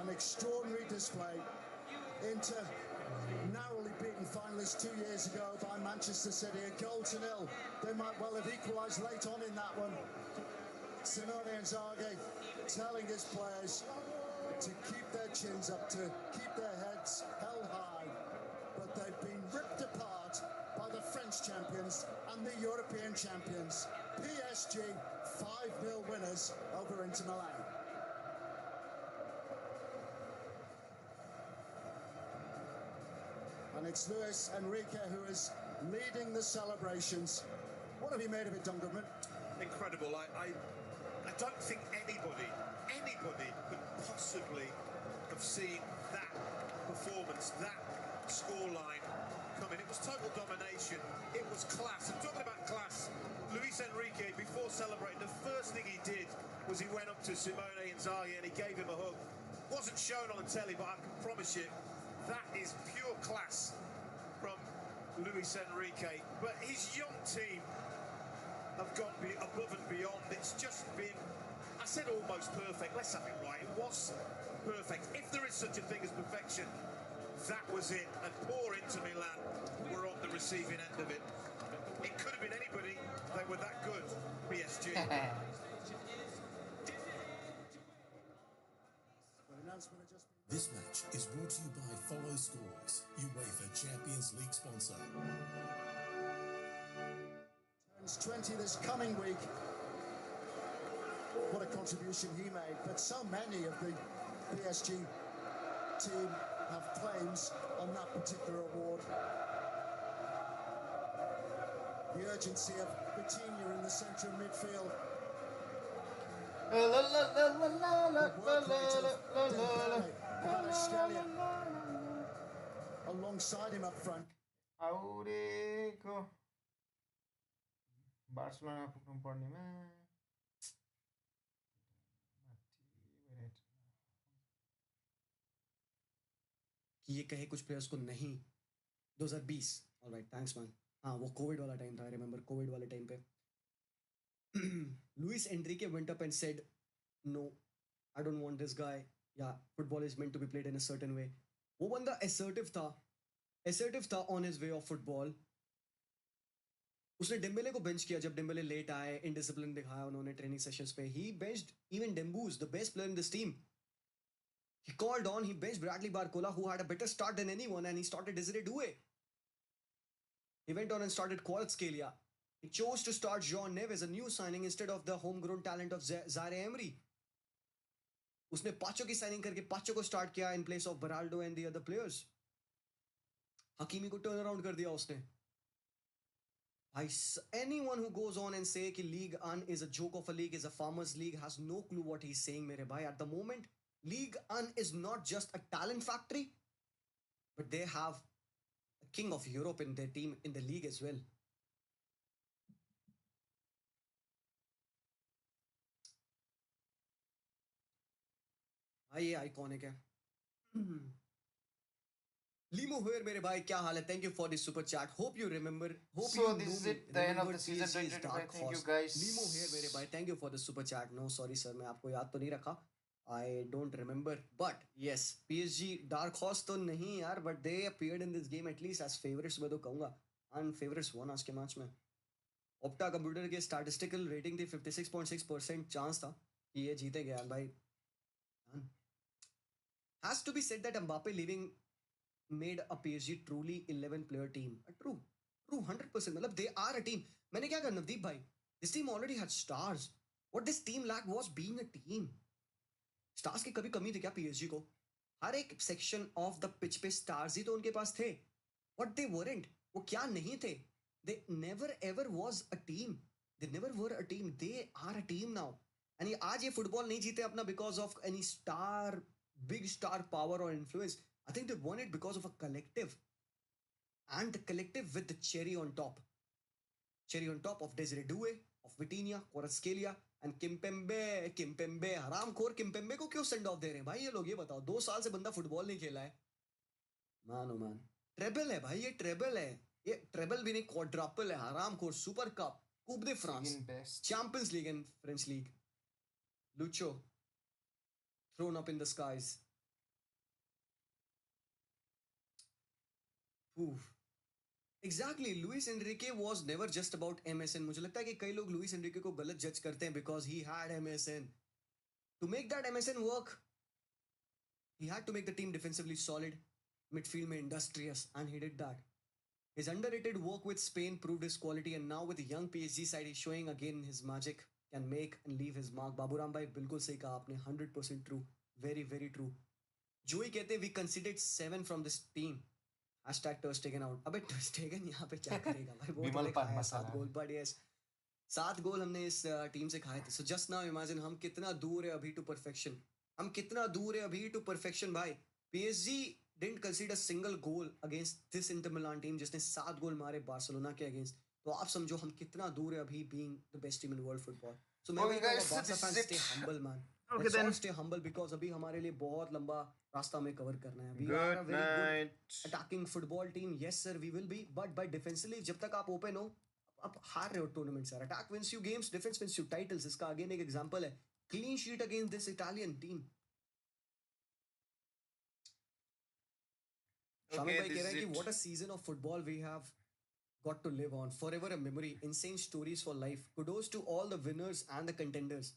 An extraordinary display. Inter narrowly beaten finalists 2 years ago by Manchester City, a goal to nil. They might well have equalised late on in that one. Simone Inzaghi telling his players to keep their chins up, to keep their heads held high, but they've been ripped apart by the French champions and the European champions. PSG 5-0 winners over Inter Milan. And it's Luis Enrique who is leading the celebrations. What have you made of it, Don Goodman? Incredible. I don't think anybody could possibly have seen that performance, that scoreline coming. It was total domination. It was class. I'm talking about class. Luis Enrique, before celebrating, the first thing he did was he went up to Simone Inzaghi and he gave him a hug. Wasn't shown on the telly, but I can promise you, that is pure class from Luis Enrique. But his young team have gone above and beyond. It's just been, I said almost perfect. Let's have it right. It was perfect. If there is such a thing as perfection, that was it. And poor Inter Milan were on the receiving end of it. It could have been anybody. They were that good. PSG. This match is brought to you by Follow Scores, UEFA Champions League sponsor. Turns 20 this coming week. What a contribution he made. But so many of the PSG team have claims on that particular award. The urgency of Vitinha in the centre of midfield. The work rate of Dembele, Kvaratskhelia alongside him up front. Aureko Barcelona पुग्नु पर्नेमा कि ये कहे कुछ players को नहीं 2020 alright thanks man हाँ वो Covid वाला टाइम था आई रिमेंबर कोविड वाले टाइम पे Luis Enrique went up and said no I don't want this guy yeah football is meant to be played in a certain way वो बंदा assertive था on his way of football उसने Dembélé को bench किया जब Dembélé late आए indiscipline दिखाया उन्होंने ट्रेनिंग सेशंस पे he benched even Dembouz the best player in this team he called on he benched Bradley Barcola who had a better start than anyone and he started Desiree Doué he went on and started Kvaratskhelia he chose to start Jean Neves a new signing instead of the homegrown talent of Zaire Emery उसने पांचों की signing करके पांचों को start किया in place of Beraldo and the other players Hakimi को turn around कर दिया उसने anyone who goes on and say कि League 1 is a joke of a league, is a farmers league, has no clue what he's saying, मेरे भाई. At the moment, League One is not just a talent factory, but they have a king of Europe in their team in the league as well. हाँ ये iconic है. Limo Hoyer मेरे भाई क्या हाल है? Thank you for the super chat. Hope you remember. Hope So you this know is me. it, the end of Remember the season PSG is 2025. dark Thank you horse. guys. Limo Hoyer मेरे भाई. Thank you for the super chat. No sorry sir मैं आपको याद तो नहीं रखा. I don't remember. But yes, PSG dark horse तो नहीं यार. But they appeared in this game at least as favorites मैं तो कहूँगा. And favorites won आज के मैच में. Opta कंप्यूटर के statistical rating थी 56.6% चांस था कि ये जीतेंगे यार भाई. Has to be said that Mbappe leaving made a PSG truly 11 player team. True 100%. मतलब they are a team. मैंने क्या कहा नवदीप भाई? This team already had stars. What this team lacked was being a team. Stars की कभी कमी थी क्या PSG को? हर एक section of the pitch पे stars ही तो उनके पास थे. What they weren't. वो क्या नहीं थे? They never ever was a team. They never were a team. They are a team now. And ये आज ये फुटबॉल नहीं जीते अपना because of any star, big star power or influence. I think they won it because of a collective. And the collective with the cherry on top. Cherry on top of Desiree Doué, of Vitinha, Kvaratskhelia and Kimpembe. Kimpembe, हरामखोर Kimpembe को क्यों send off दे रहे हैं भाई ये लोग? ये बताओ. 2 साल से बंदा फुटबॉल नहीं खेला है. Man oh man. ट्रेबल है भाई, ये ट्रेबल है. ये ट्रेबल भी नहीं, क्वाड्रपल है. हरामखोर. Super cup, Coupe de France, Second best. Champions League and French League. Lucho thrown up in the skies. Oof. Exactly. Luis Enrique was never just about MSN. मुझे लगता है कि कई लोग लुइस एनरिके को गलत जज करते हैं because he had MSN. To make that MSN work, he had to make the team defensively solid, midfield में industrious, and he did that. His underrated work with Spain proved his quality, and now with the young PSG side, he's showing again his magic, can make and leave his mark. Baburam भाई बिल्कुल सही कहा आपने. 100% true. Very very true. जो ही कहते हैं we conceded 7 from this team. Hashtag Ter Stegen out. अबे Ter Stegen यहाँ पे क्या करेगा भाई? वो विमल तो पान खाया मसाला 7 गोल. But yes, 7 गोल हमने इस टीम से खाए थे. So just now imagine हम कितना दूर है अभी to perfection. हम कितना दूर है अभी to perfection भाई. PSG didn't concede a single goal against this Inter Milan team जिसने 7 गोल मारे बार्सिलोना के against. तो आप समझो हम कितना दूर है अभी being the best team in world football. So मैं Okay, वही कहूँगा guys, Barca this is fans it. stay humble man. Okay, Let's then. all stay humble because अभी हमारे लिए बहुत लंबा रास्ता हमें कवर करना है. We are a Good very good night. attacking football team. Yes sir, we will be. But defensively जब तक आप open हो, आप हार रहे हो tournament sir. Attack wins you games, defense wins you titles. इसका again एक example है. Clean sheet against this Italian team. Shamik Okay, भाई this कह रहा is है कि it. what a season of football we have got to live on. Forever a memory. Insane stories for life. Kudos to all the winners and the contenders.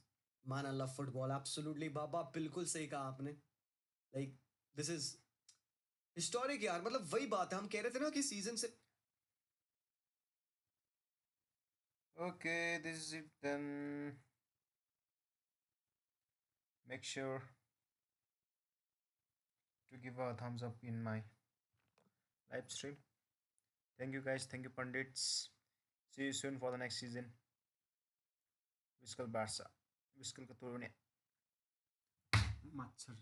Man, I love football. Absolutely. बाबा बिल्कुल सही कहा आपने. Like, this is historic यार. मतलब वही बात है. हम कह रहे थे ना कि season से Okay, this is it then. Make sure to give a thumbs up in my live stream. Thank you guys. Thank you Pandits. See you soon for the next season. Viscal Barca. Viscal Katurune. Machar.